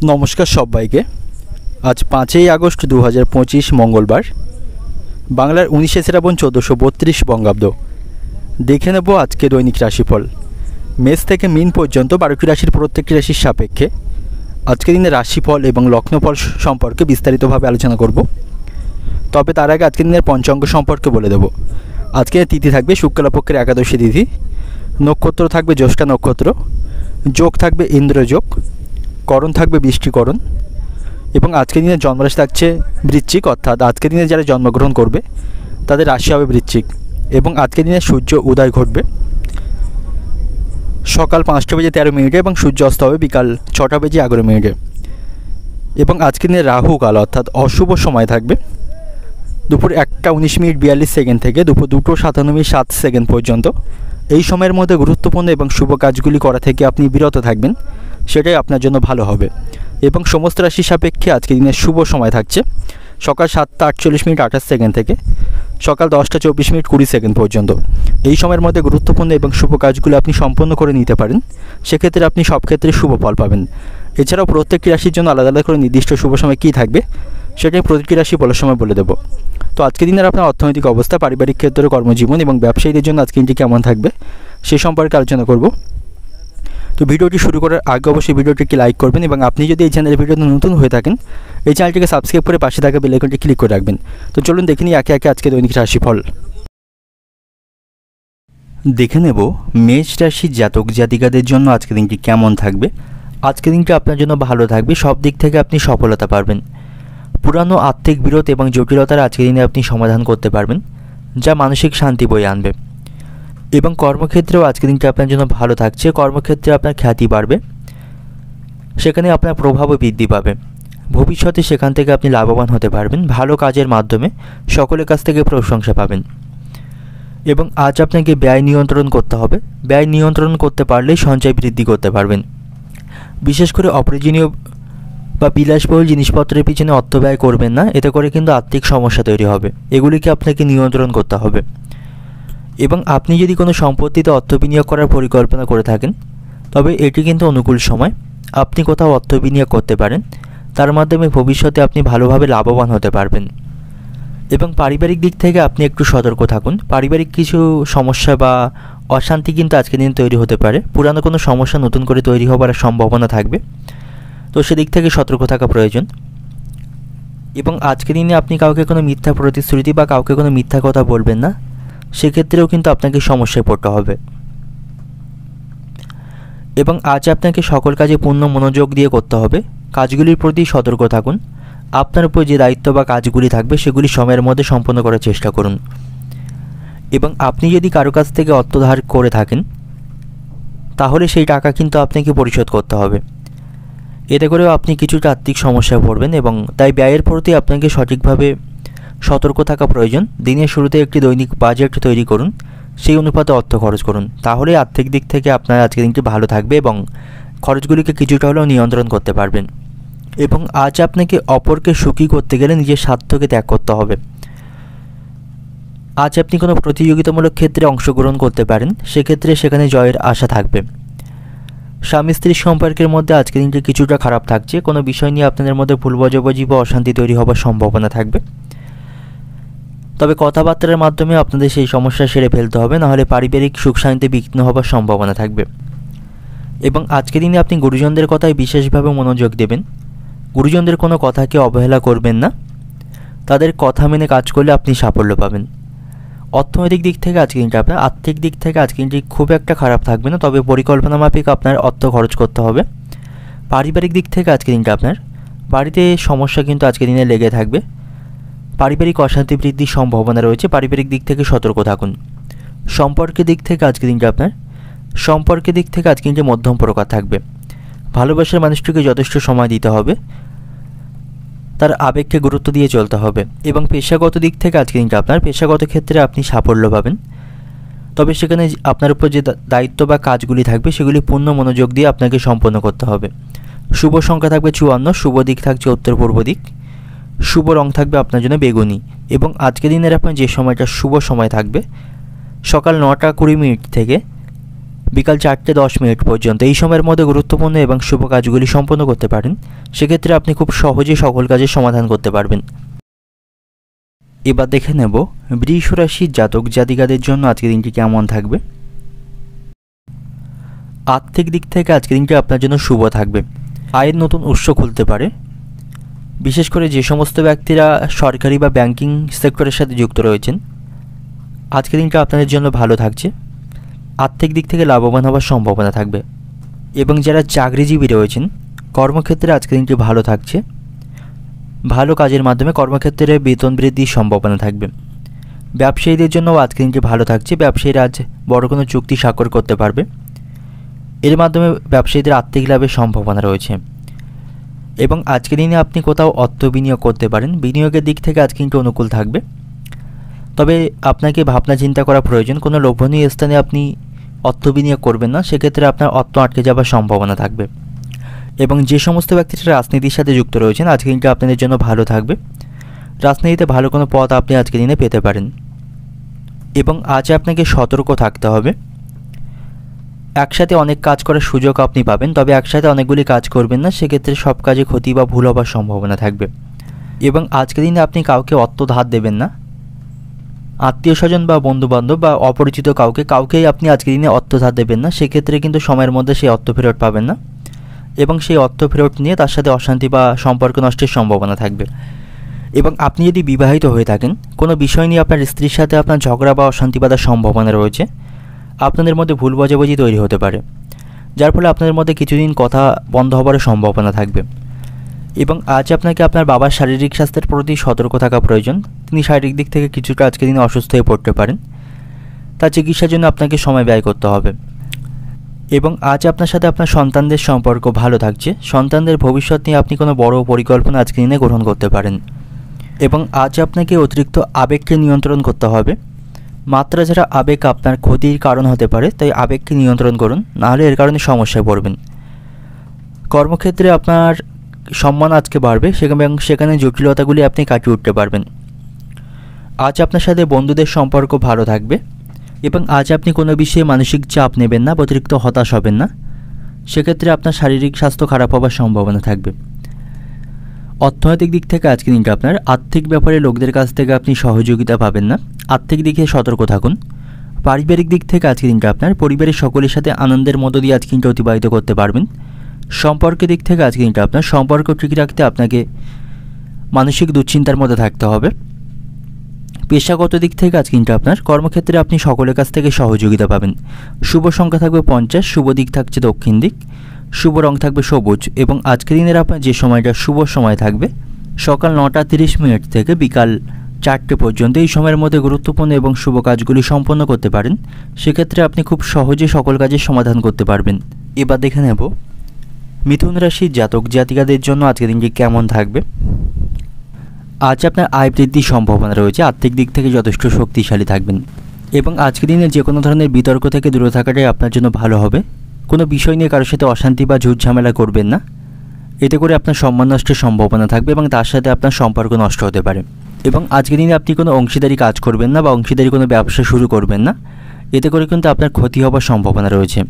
নমস্কার সবাইকে। আজ 5ই আগস্ট 2025 মঙ্গলবার, বাংলার 19শে শ্রাবণ 1432 বঙ্গাব্দ। দেখে নেব আজকে দৈনিক রাশিফল। মেষ থেকে মিন পর্যন্ত 12টি রাশির প্রত্যেকটি রাশির সাপেক্ষে আজকের দিনের রাশিফল এবং লগ্নফল সম্পর্কে বিস্তারিতভাবে আলোচনা করব। তবে তার আগে আজকের দিনের পঞ্চাঙ্গ সম্পর্কে বলে দেব। আজকের তিথি থাকবে শুক্লপক্ষের একাদশী তিথি, নক্ষত্র থাকবে জ্যৈষ্ঠা নক্ষত্র, যোগ থাকবে ইন্দ্রযোগ, করণ থাকবে বৃষ্টিকরণ এবং আজকের দিনে জন্মরাশি থাকছে বৃশ্চিক, অর্থাৎ আজকের দিনে যারা জন্মগ্রহণ করবে তাদের রাশি হবে বৃশ্চিক। এবং আজকের দিনে সূর্য উদয় ঘটবে সকাল 5:13 এবং সূর্য অস্ত হবে বিকাল 6:11। এবং আজকের দিনে রাহু কাল অর্থাৎ অশুভ সময় থাকবে দুপুর 1:19:42 থেকে দুপুর 2:57:07 পর্যন্ত। এই সময়ের মধ্যে গুরুত্বপূর্ণ এবং শুভ কাজগুলি করা থেকে আপনি বিরত থাকবেন, সেটাই আপনার জন্য ভালো হবে। এবং সমস্ত রাশি সাপেক্ষে আজকের দিনের শুভ সময় থাকছে সকাল 7:48:28 থেকে সকাল 10:24:20 পর্যন্ত। এই সময়ের মধ্যে গুরুত্বপূর্ণ এবং শুভ কাজগুলো আপনি সম্পন্ন করে নিতে পারেন, সেক্ষেত্রে আপনি সব ক্ষেত্রে শুভ ফল পাবেন। এছাড়াও প্রত্যেকটি রাশির জন্য আলাদা আলাদা করে নির্দিষ্ট শুভ সময় কী থাকবে সেটাই প্রতিটি রাশি বলার সময় বলে দেবো। তো আজকের দিনের আপনার অর্থনৈতিক অবস্থা, পারিবারিক ক্ষেত্রে, কর্মজীবন এবং ব্যবসায়ীদের জন্য আজকে দিনটি কেমন থাকবে সে সম্পর্কে আলোচনা করব। তো ভিডিওটি শুরু করার আগে অবশ্যই ভিডিওটিকে লাইক করবেন এবং আপনি যদি এই চ্যানেলের ভিডিওতে নতুন হয়ে থাকেন এই চ্যানেলটিকে সাবস্ক্রাইব করে পাশে থাকা বেল আইকনটি ক্লিক করে রাখবেন। তো চলুন দেখে নিই একে একে আজকে দৈনিক রাশিফল। দেখে নেব মেষ রাশির জাতক জাতিকাদের জন্য আজকের দিনটি কেমন থাকবে। আজকের দিনটি আপনার জন্য ভালো থাকবে, সব দিক থেকে আপনি সফলতা পাবেন। পুরানো আর্থিক বিরোধ এবং জটিলতার আজকের দিনে আপনি সমাধান করতে পারবেন, যা মানসিক শান্তি বয়ে আনবে। এবং কর্মক্ষেত্রেও আজকের দিনটি আপনার জন্য ভালো থাকছে, কর্মক্ষেত্রে আপনার খ্যাতি বাড়বে, সেখানে আপনার প্রভাবও বৃদ্ধি পাবে। ভবিষ্যতে সেখান থেকে আপনি লাভবান হতে পারবেন, ভালো কাজের মাধ্যমে সকলের কাছ থেকে প্রশংসা পাবেন। এবং আজ আপনাকে ব্যয় নিয়ন্ত্রণ করতে হবে, ব্যয় নিয়ন্ত্রণ করতে পারলেই সঞ্চয় বৃদ্ধি করতে পারবেন। বিশেষ করে অপ্রয়োজনীয় বা বিলাসবহুল জিনিসপত্রের পিছনে অর্থ ব্যয় করবেন না, এতে করে কিন্তু আর্থিক সমস্যা তৈরি হবে, এগুলিকে আপনাকে নিয়ন্ত্রণ করতে হবে। এবং আপনি যদি কোনো সম্পত্তিতে অর্থ বিনিয়োগ করার পরিকল্পনা করে থাকেন তবে এটি কিন্তু অনুকূল সময়, আপনি কোথাও অর্থ বিনিয়োগ করতে পারেন, তার মাধ্যমে ভবিষ্যতে আপনি ভালোভাবে লাভবান হতে পারবেন। এবং পারিবারিক দিক থেকে আপনি একটু সতর্ক থাকুন, পারিবারিক কিছু সমস্যা বা অশান্তি কিন্তু আজকের দিন তৈরি হতে পারে, পুরানো কোনো সমস্যা নতুন করে তৈরি হবার সম্ভাবনা থাকবে, তো সেদিক থেকে সতর্ক থাকা প্রয়োজন। এবং আজকের দিনে আপনি কাউকে কোনো মিথ্যা প্রতিশ্রুতি বা কাউকে কোনো মিথ্যা কথা বলবেন না, সেক্ষেত্রেও কিন্তু আপনাকে সমস্যায় পড়তে হবে। এবং আজ আপনাকে সকল কাজে পূর্ণ মনোযোগ দিয়ে করতে হবে, কাজগুলির প্রতি সতর্ক থাকুন, আপনার উপর যে দায়িত্ব বা কাজগুলি থাকবে সেগুলি সময়ের মধ্যে সম্পন্ন করার চেষ্টা করুন। এবং আপনি যদি কারো কাছ থেকে অর্থ ধার করে থাকেন তাহলে সেই টাকা কিন্তু আপনাকে পরিশোধ করতে হবে, এতে করেও আপনি কিছুটা আর্থিক সমস্যায় পড়বেন। এবং তাই ব্যয়ের প্রতি আপনাকে সঠিকভাবে সতর্ক থাকা প্রয়োজন। দিনের শুরুতে একটি দৈনিক বাজেট তৈরি করুন, সেই অনুপাতে অর্থ খরচ করুন, তাহলে আর্থিক দিক থেকে আপনার আজকের দিনটি ভালো থাকবে এবং খরচগুলিকে কিছুটা হলেও নিয়ন্ত্রণ করতে পারবেন। এবং আজ আপনাকে অপরকে সুখী করতে গেলে নিজের স্বার্থকে ত্যাগ করতে হবে। আজ আপনি কোনো প্রতিযোগিতামূলক ক্ষেত্রে অংশগ্রহণ করতে পারেন, সেক্ষেত্রে সেখানে জয়ের আশা থাকবে। স্বামী স্ত্রীর সম্পর্কের মধ্যে আজকের দিনটি কিছুটা খারাপ থাকছে, কোনো বিষয় নিয়ে আপনাদের মধ্যে ভুল বোঝাবুঝি বা অশান্তি তৈরি হওয়ার সম্ভাবনা থাকবে, তবে কথাবার্তার মাধ্যমে আপনাদের সেই সমস্যা সেরে ফেলতে হবে, নাহলে পারিবারিক সুখ শান্তিতে বিঘ্ন হবার সম্ভাবনা থাকবে। এবং আজকের দিনে আপনি গুরুজনদের কথায় বিশেষভাবে মনোযোগ দেবেন, গুরুজনদের কোনো কথাকে অবহেলা করবেন না, তাদের কথা মেনে কাজ করলে আপনি সাফল্য পাবেন। অর্থনৈতিক দিক থেকে আজকের দিনটা আপনার, আর্থিক দিক থেকে আজকের দিনটি খুব একটা খারাপ থাকবে না, তবে পরিকল্পনা মাফিক আপনার অর্থ খরচ করতে হবে। পারিবারিক দিক থেকে আজকের দিনটা আপনার, বাড়িতে সমস্যা কিন্তু আজকের দিনে লেগে থাকবে, পারিবারিক অশান্তি বৃদ্ধির সম্ভাবনা রয়েছে, পারিবারিক দিক থেকে সতর্ক থাকুন। সম্পর্কের দিক থেকে আজকের দিনটা আপনার, সম্পর্কের দিক থেকে আজকের দিনটি মধ্যম প্রকার থাকবে। ভালোবাসার মানুষটিকে যথেষ্ট সময় দিতে হবে, তার আবেগকে গুরুত্ব দিয়ে চলতে হবে। এবং পেশাগত দিক থেকে আজকের দিনটা আপনার, পেশাগত ক্ষেত্রে আপনি সাফল্য পাবেন, তবে সেখানে আপনার উপর যে দায়িত্ব বা কাজগুলি থাকবে সেগুলি পূর্ণ মনোযোগ দিয়ে আপনাকে সম্পন্ন করতে হবে। শুভ সংখ্যা থাকবে 54, শুভ দিক থাকছে উত্তর পূর্ব দিক, শুভ রং থাকবে আপনার জন্য বেগুনি। এবং আজকের দিনের আপনার যে সময়টা শুভ সময় থাকবে সকাল 9:20 থেকে বিকাল 4:10 পর্যন্ত এই সময়ের মধ্যে গুরুত্বপূর্ণ এবং শুভ কাজগুলি সম্পন্ন করতে পারেন। সেক্ষেত্রে আপনি খুব সহজেই সকল কাজের সমাধান করতে পারবেন। এবার দেখে নেব বৃষ রাশির জাতক জাতিকাদের জন্য আজকের দিনটি কেমন থাকবে। আর্থিক দিক থেকে আজকের দিনটি আপনার জন্য শুভ থাকবে। আয়ের নতুন উৎস খুলতে পারে। বিশেষ করে যে সমস্ত ব্যক্তিরা সরকারি বা ব্যাংকিং সেক্টরের সাথে যুক্ত রয়েছেন, আজকের দিনটা আপনাদের জন্য ভালো থাকছে। আর্থিক দিক থেকে লাভবান হওয়ার সম্ভাবনা থাকবে। এবং যারা চাকরিজীবী রয়েছেন, কর্মক্ষেত্রে আজকের দিনটি ভালো থাকছে। ভালো কাজের মাধ্যমে কর্মক্ষেত্রে বেতন বৃদ্ধির সম্ভাবনা থাকবে। ব্যবসায়ীদের জন্যও আজকের দিনটি ভালো থাকছে। ব্যবসায়ীরা আজ বড় কোনো চুক্তি স্বাক্ষর করতে পারবে। এর মাধ্যমে ব্যবসায়ীদের আর্থিক লাভের সম্ভাবনা রয়েছে। এবং আজকের দিনে আপনি কোথাও অর্থ বিনিয়োগ করতে পারেন। বিনিয়োগের দিক থেকে আজকে কিন্তু অনুকূল থাকবে। তবে আপনাকে ভাবনা চিন্তা করা প্রয়োজন। কোনো লোভনীয় স্থানে আপনি অর্থ বিনিয়োগ করবেন না, সেক্ষেত্রে আপনার অর্থ আটকে যাওয়ার সম্ভাবনা থাকবে। এবং যে সমস্ত ব্যক্তিরা রাজনীতির সাথে যুক্ত রয়েছেন, আজকে দিনটা আপনাদের জন্য ভালো থাকবে। রাজনীতিতে ভালো কোনো পদ আপনি আজকের দিনে পেতে পারেন। এবং আজ আপনাকে সতর্ক থাকতে হবে। একসাথে অনেক কাজ করার সুযোগ আপনি পাবেন, তবে একসাথে অনেকগুলি কাজ করবেন না, সেক্ষেত্রে সব কাজে ক্ষতি বা ভুল হবার সম্ভাবনা থাকবে। এবং আজকের দিনে আপনি কাউকে অর্থ ধার দেবেন না। আত্মীয় স্বজন বা বন্ধুবান্ধব বা অপরিচিত কাউকেই আপনি আজকের দিনে অর্থ ধার দেবেন না, সেক্ষেত্রে কিন্তু সময়ের মধ্যে সেই অর্থ ফেরত পাবেন না। এবং সেই অর্থ ফেরত নিয়ে তার সাথে অশান্তি বা সম্পর্ক নষ্টের সম্ভাবনা থাকবে। এবং আপনি যদি বিবাহিত হয়ে থাকেন, কোনো বিষয় নিয়ে আপনার স্ত্রীর সাথে আপনার ঝগড়া বা অশান্তি বাঁধার সম্ভাবনা রয়েছে। আপনাদের মধ্যে ভুল বোঝাবুঝি তৈরি হতে পারে, যার ফলে আপনাদের মধ্যে কিছুদিন কথা বন্ধ হবার সম্ভাবনা থাকবে। এবং আজ আপনাকে আপনার বাবার শারীরিক স্বাস্থ্যের প্রতি সতর্ক থাকা প্রয়োজন। তিনি শারীরিক দিক থেকে কিছুটা আজকের দিনে অসুস্থ হয়ে পড়তে পারেন। তার চিকিৎসার জন্য আপনাকে সময় ব্যয় করতে হবে। এবং আজ আপনার সাথে আপনার সন্তানদের সম্পর্ক ভালো থাকছে। সন্তানদের ভবিষ্যৎ নিয়ে আপনি কোনো বড় পরিকল্পনা আজকের দিনে গ্রহণ করতে পারেন। এবং আজ আপনাকে অতিরিক্ত আবেগকে নিয়ন্ত্রণ করতে হবে। মাত্রা ছাড়া আবেগ আপনার ক্ষতির কারণ হতে পারে, তাই আবেগকে নিয়ন্ত্রণ করুন, নাহলে এর কারণে সমস্যায় পড়বেন। কর্মক্ষেত্রে আপনার সম্মান আজকে বাড়বে, সেখানে জটিলতাগুলি আপনি কাটিয়ে উঠতে পারবেন। আজ আপনার সাথে বন্ধুদের সম্পর্ক ভালো থাকবে। এবং আজ আপনি কোনো বিষয়ে মানসিক চাপ নেবেন না, অতিরিক্ত হতাশ হবেন না, সেক্ষেত্রে আপনার শারীরিক স্বাস্থ্য খারাপ হওয়ার সম্ভাবনা থাকবে। অর্থনৈতিক দিক থেকে আজকের দিনটা আপনার আর্থিক ব্যাপারে লোকদের কাছ থেকে আপনি সহযোগিতা পাবেন না, আর্থিক দিকে সতর্ক থাকুন। পারিবারিক দিক থেকে আজকের দিনটা আপনার পরিবারের সকলের সাথে আনন্দের মধ্য দিয়ে আজকে দিনটা অতিবাহিত করতে পারবেন। সম্পর্কের দিক থেকে আজকের দিনটা আপনার সম্পর্ক ঠিক রাখতে আপনাকে মানসিক দুশ্চিন্তার মধ্যে থাকতে হবে। পেশাগত দিক থেকে আজকে দিনটা আপনার কর্মক্ষেত্রে আপনি সকলের কাছ থেকে সহযোগিতা পাবেন। শুভ সংখ্যা থাকবে 50, শুভ দিক থাকছে দক্ষিণ দিক, শুভ রং থাকবে সবুজ। এবং আজকের দিনের আপনার যে সময়টা শুভ সময় থাকবে সকাল 9:30 থেকে বিকাল 4টে পর্যন্ত। এই সময়ের মধ্যে গুরুত্বপূর্ণ এবং শুভ কাজগুলি সম্পন্ন করতে পারেন। সেক্ষেত্রে আপনি খুব সহজে সকল কাজের সমাধান করতে পারবেন। এবার দেখে নেব মিথুন রাশির জাতক জাতিকাদের জন্য আজকের দিনটি কেমন থাকবে। আজ আপনার আয় বৃদ্ধির সম্ভাবনা রয়েছে। আর্থিক দিক থেকে যথেষ্ট শক্তিশালী থাকবেন। এবং আজকের দিনে যে কোনো ধরনের বিতর্ক থেকে দূরে থাকাটাই আপনার জন্য ভালো হবে। কোনো বিষয় নিয়ে কারোর সাথে অশান্তি বা ঝুট ঝামেলা করবেন না, এতে করে আপনার সম্মান নষ্টের সম্ভাবনা থাকবে এবং তার সাথে আপনার সম্পর্ক নষ্ট হতে পারে। এবং আজকের দিনে আপনি কোনো অংশীদারি কাজ করবেন না বা অংশীদারি কোনো ব্যবসা শুরু করবেন না, এতে করে কিন্তু আপনার ক্ষতি হওয়ার সম্ভাবনা রয়েছে।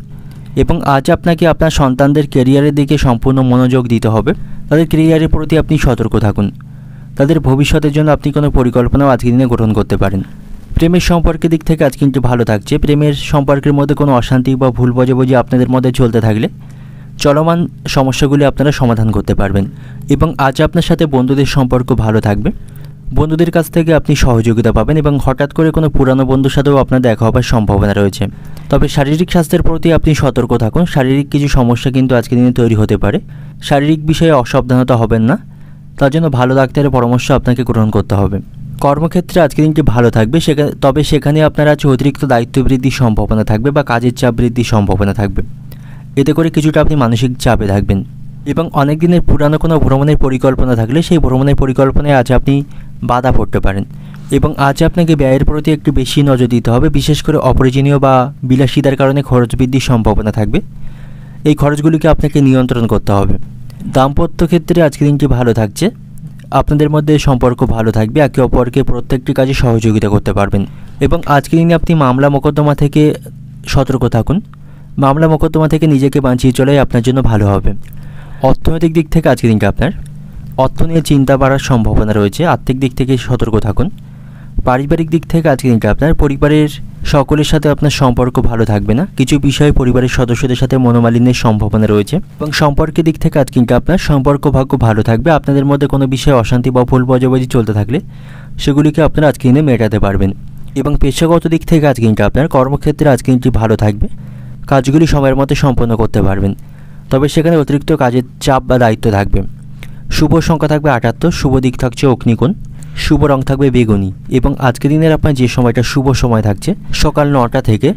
এবং আজ আপনাকে আপনার সন্তানদের ক্যারিয়ারের দিকে সম্পূর্ণ মনোযোগ দিতে হবে। তাদের ক্যারিয়ারের প্রতি আপনি সতর্ক থাকুন। তাদের ভবিষ্যতের জন্য আপনি কোনো পরিকল্পনাও আজকের দিনে গ্রহণ করতে পারেন। প্রেমের সম্পর্কের দিক থেকে আজ কিন্তু ভালো থাকছে। প্রেমের সম্পর্কের মধ্যে কোনো অশান্তি বা ভুল বোঝাবুঝি আপনাদের মধ্যে চলতে থাকলে চলমান সমস্যাগুলি আপনারা সমাধান করতে পারবেন। এবং আজ আপনার সাথে বন্ধুদের সম্পর্ক ভালো থাকবে। বন্ধুদের কাছ থেকে আপনি সহযোগিতা পাবেন এবং হঠাৎ করে কোনো পুরানো বন্ধুর সাথেও আপনার দেখা হবার সম্ভাবনা রয়েছে। তবে শারীরিক স্বাস্থ্যের প্রতি আপনি সতর্ক থাকুন। শারীরিক কিছু সমস্যা কিন্তু আজকের দিনে তৈরি হতে পারে। শারীরিক বিষয়ে অসাবধানতা হবেন না, তার জন্য ভালো ডাক্তারের পরামর্শ আপনাকে গ্রহণ করতে হবে। কর্মক্ষেত্রে আজকের দিনটি ভালো থাকবে, তবে সেখানে আপনার আছে অতিরিক্ত দায়িত্ব বৃদ্ধির সম্ভাবনা থাকবে বা কাজের চাপ বৃদ্ধির সম্ভাবনা থাকবে। এতে করে কিছুটা আপনি মানসিক চাপে থাকবেন। এবং অনেক দিনের পুরানো কোনো ভ্রমণের পরিকল্পনা থাকলে সেই ভ্রমণের পরিকল্পনায় আজ আপনি বাধা পড়তে পারেন। এবং আজ আপনাকে ব্যয়ের প্রতি একটু বেশি নজর দিতে হবে। বিশেষ করে অপ্রয়োজনীয় বা বিলাসিতার কারণে খরচ বৃদ্ধির সম্ভাবনা থাকবে। এই খরচগুলিকে আপনাকে নিয়ন্ত্রণ করতে হবে। দাম্পত্য ক্ষেত্রে আজকের দিনটি ভালো থাকছে। আপনাদের মধ্যে সম্পর্ক ভালো থাকবে, একে অপরকে প্রত্যেকটি কাজে সহযোগিতা করতে পারবেন। এবং আজকের দিনে আপনি মামলা মোকদ্দমা থেকে সতর্ক থাকুন। মামলা মোকদ্দমা থেকে নিজেকে বাঁচিয়ে চলাই আপনার জন্য ভালো হবে। অর্থনৈতিক দিক থেকে আজকের দিনটা আপনার অর্থ নিয়ে চিন্তা বাড়ার সম্ভাবনা রয়েছে, আর্থিক দিক থেকে সতর্ক থাকুন। পারিবারিক দিক থেকে আজকের দিনটা আপনার পরিবারের সকলের সাথে আপনার সম্পর্ক ভালো থাকবে না, কিছু বিষয়ে পরিবারের সদস্যদের সাথে মনোমালিন্যের সম্ভাবনা রয়েছে। এবং সম্পর্কের দিক থেকে আজকে দিনটা আপনার সম্পর্ক ভাগ্য ভালো থাকবে। আপনাদের মধ্যে কোনো বিষয়ে অশান্তি বা ভুল বোঝাবুঝি চলতে থাকলে সেগুলিকে আপনারা আজকে দিনে মেটাতে পারবেন। এবং পেশাগত দিক থেকে আজকে দিনটা আপনার কর্মক্ষেত্রে আজকে দিনটি ভালো থাকবে, কাজগুলি সময়ের মধ্যে সম্পন্ন করতে পারবেন, তবে সেখানে অতিরিক্ত কাজের চাপ বা দায়িত্ব থাকবে। শুভ সংখ্যা থাকবে 78, শুভ দিক থাকছে অগ্নিকোণ, শুভ রং থাকবে বেগুনি। এবং আজকের দিনের আপনার যে সময়টা শুভ সময় থাকছে সকাল 9টা থেকে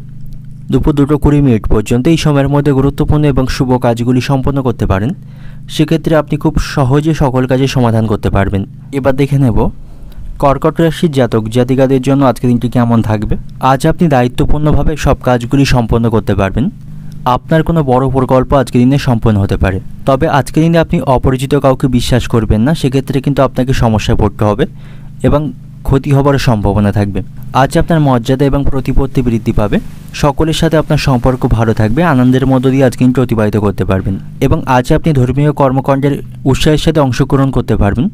দুপুর 2:20 পর্যন্ত, এই সময়ের মধ্যে গুরুত্বপূর্ণ এবং শুভ কাজগুলি সম্পন্ন করতে পারেন। সেক্ষেত্রে আপনি খুব সহজে সকল কাজের সমাধান করতে পারবেন। এবার দেখে নেব কর্কট রাশির জাতক জাতিকাদের জন্য আজকের দিনটি কেমন থাকবে। আজ আপনি দায়িত্বপূর্ণভাবে সব কাজগুলি সম্পন্ন করতে পারবেন। আপনার কোনো বড় প্রকল্প আজকের দিনে সম্পন্ন হতে পারে, তবে আজকের দিনে আপনি অপরিচিত কাউকে বিশ্বাস করবেন না, সেক্ষেত্রে কিন্তু আপনাকে সমস্যায় পড়তে হবে এবং ক্ষতি হবার সম্ভাবনা থাকবে। আজ আপনার মর্যাদা এবং প্রতিপত্তি বৃদ্ধি পাবে, সকলের সাথে আপনার সম্পর্ক ভালো থাকবে, আনন্দের মধ্য দিয়ে আজ কিন্তু অতিবাহিত করতে পারবেন। এবং আজ আপনি ধর্মীয় কর্মকাণ্ডের উৎসাহের সাথে অংশগ্রহণ করতে পারবেন।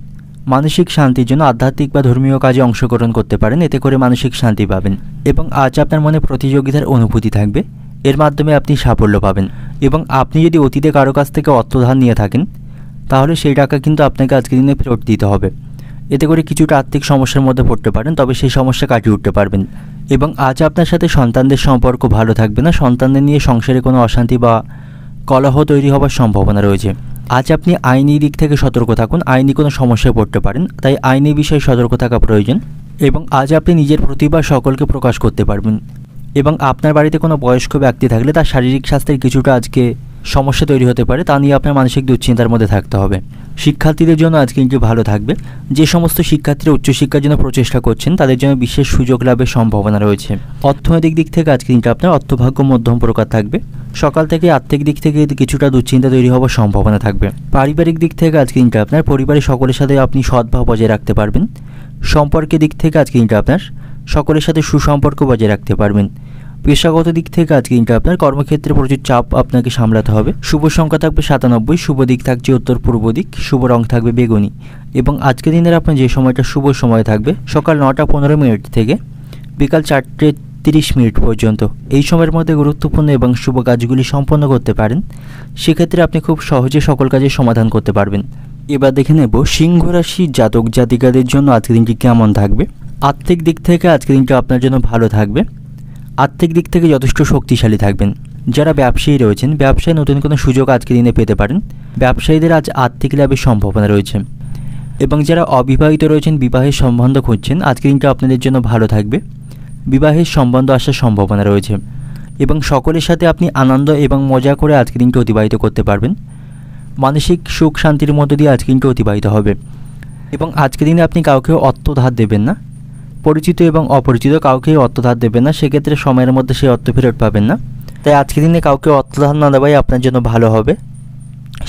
মানসিক শান্তির জন্য আধ্যাত্মিক বা ধর্মীয় কাজে অংশগ্রহণ করতে পারেন, এতে করে মানসিক শান্তি পাবেন। এবং আজ আপনার মনে প্রতিযোগিতার অনুভূতি থাকবে, এর মাধ্যমে আপনি সাফল্য পাবেন। এবং আপনি যদি অতীতে কারো কাছ থেকে অর্থ ধার নিয়ে থাকেন তাহলে সেই টাকা কিন্তু আপনাকে আজকের দিনে ফেরত দিতে হবে, এতে করে কিছুটা আর্থিক সমস্যার মধ্যে পড়তে পারেন, তবে সেই সমস্যা কাটিয়ে উঠতে পারবেন। এবং আজ আপনার সাথে সন্তানদের সম্পর্ক ভালো থাকবে না, সন্তানদের নিয়ে সংসারে কোনো অশান্তি বা কলহ তৈরি হওয়ার সম্ভাবনা রয়েছে। আজ আপনি আইনি দিক থেকে সতর্ক থাকুন, আইনি কোনো সমস্যায় পড়তে পারেন, তাই আইনি বিষয়ে সতর্ক থাকা প্রয়োজন। এবং আজ আপনি নিজের প্রতিভা সকলকে প্রকাশ করতে পারবেন। এবং আপনার বাড়িতে কোনো বয়স্ক ব্যক্তি থাকলে তার শারীরিক স্বাস্থ্যের কিছুটা আজকে সমস্যা তৈরি হতে পারে, তা নিয়ে আপনার মানসিক দুশ্চিন্তার মধ্যে থাকতে হবে। শিক্ষার্থীদের জন্য আজকে কিন্তু ভালো থাকবে, যে সমস্ত শিক্ষার্থীরা উচ্চশিক্ষার জন্য প্রচেষ্টা করছেন তাদের জন্য বিশেষ সুযোগ লাভের সম্ভাবনা রয়েছে। অর্থনৈতিক দিক থেকে আজকে কিন্তু আপনার অর্থভাগ্য মধ্যম প্রকার থাকবে, সকাল থেকে আর্থিক দিক থেকে কিছুটা দুশ্চিন্তা তৈরি হওয়ার সম্ভাবনা থাকবে। পারিবারিক দিক থেকে আজকে কিন্তু আপনার পরিবারের সকলের সাথে আপনি সদ্ভাব বজায় রাখতে পারবেন। সম্পর্কের দিক থেকে আজকে কিন্তু আপনার সকলের সাথে সুসম্পর্ক বজায় রাখতে পারবেন। পেশাগত দিক থেকে আজকে কিন্তু আপনার কর্মক্ষেত্রে প্রচুর চাপ আপনাকে সামলাতে হবে। শুভ সংখ্যা থাকবে 97, শুভ দিক থাকছে উত্তর পূর্ব দিক, শুভ রং থাকবে বেগুনি। এবং আজকের দিনের আপনার যে সময়টা শুভ সময় থাকবে সকাল 9:15 থেকে বিকাল 4:30 পর্যন্ত, এই সময়ের মধ্যে গুরুত্বপূর্ণ এবং শুভ কাজগুলি সম্পন্ন করতে পারেন। সেক্ষেত্রে আপনি খুব সহজে সকল কাজের সমাধান করতে পারবেন। এবার দেখে নেব সিংহ রাশির জাতক জাতিকাদের জন্য আজকের দিনটি কেমন থাকবে। আর্থিক দিক থেকে আজকের দিনটা আপনার জন্য ভালো থাকবে, আর্থিক দিক থেকে যথেষ্ট শক্তিশালী থাকবেন। যারা ব্যবসায়ী রয়েছেন ব্যবসায় নতুন কোনো সুযোগ আজকের দিনে পেতে পারেন, ব্যবসায়ীদের আজ আর্থিক লাভের সম্ভাবনা রয়েছে। এবং যারা অবিবাহিত রয়েছেন বিবাহের সম্বন্ধ খুঁজছেন আজকের দিনটা আপনাদের জন্য ভালো থাকবে, বিবাহের সম্বন্ধ আসার সম্ভাবনা রয়েছে। এবং সকলের সাথে আপনি আনন্দ এবং মজা করে আজকের দিনটা অতিবাহিত করতে পারবেন, মানসিক সুখ শান্তির মধ্য দিয়ে আজকের দিনটা অতিবাহিত হবে। এবং আজকের দিনে আপনি কাউকে অর্থ ধার দেবেন না, পরিচিত এবং অপরিচিত কাউকে অর্থ ধার দেবেন না, সেক্ষেত্রে সময়ের মধ্যে সেই অর্থ ফেরত পাবেন না। তাই আজকের দিনে কাউকে অর্থ ধার না দেওয়াই আপনার জন্য ভালো হবে,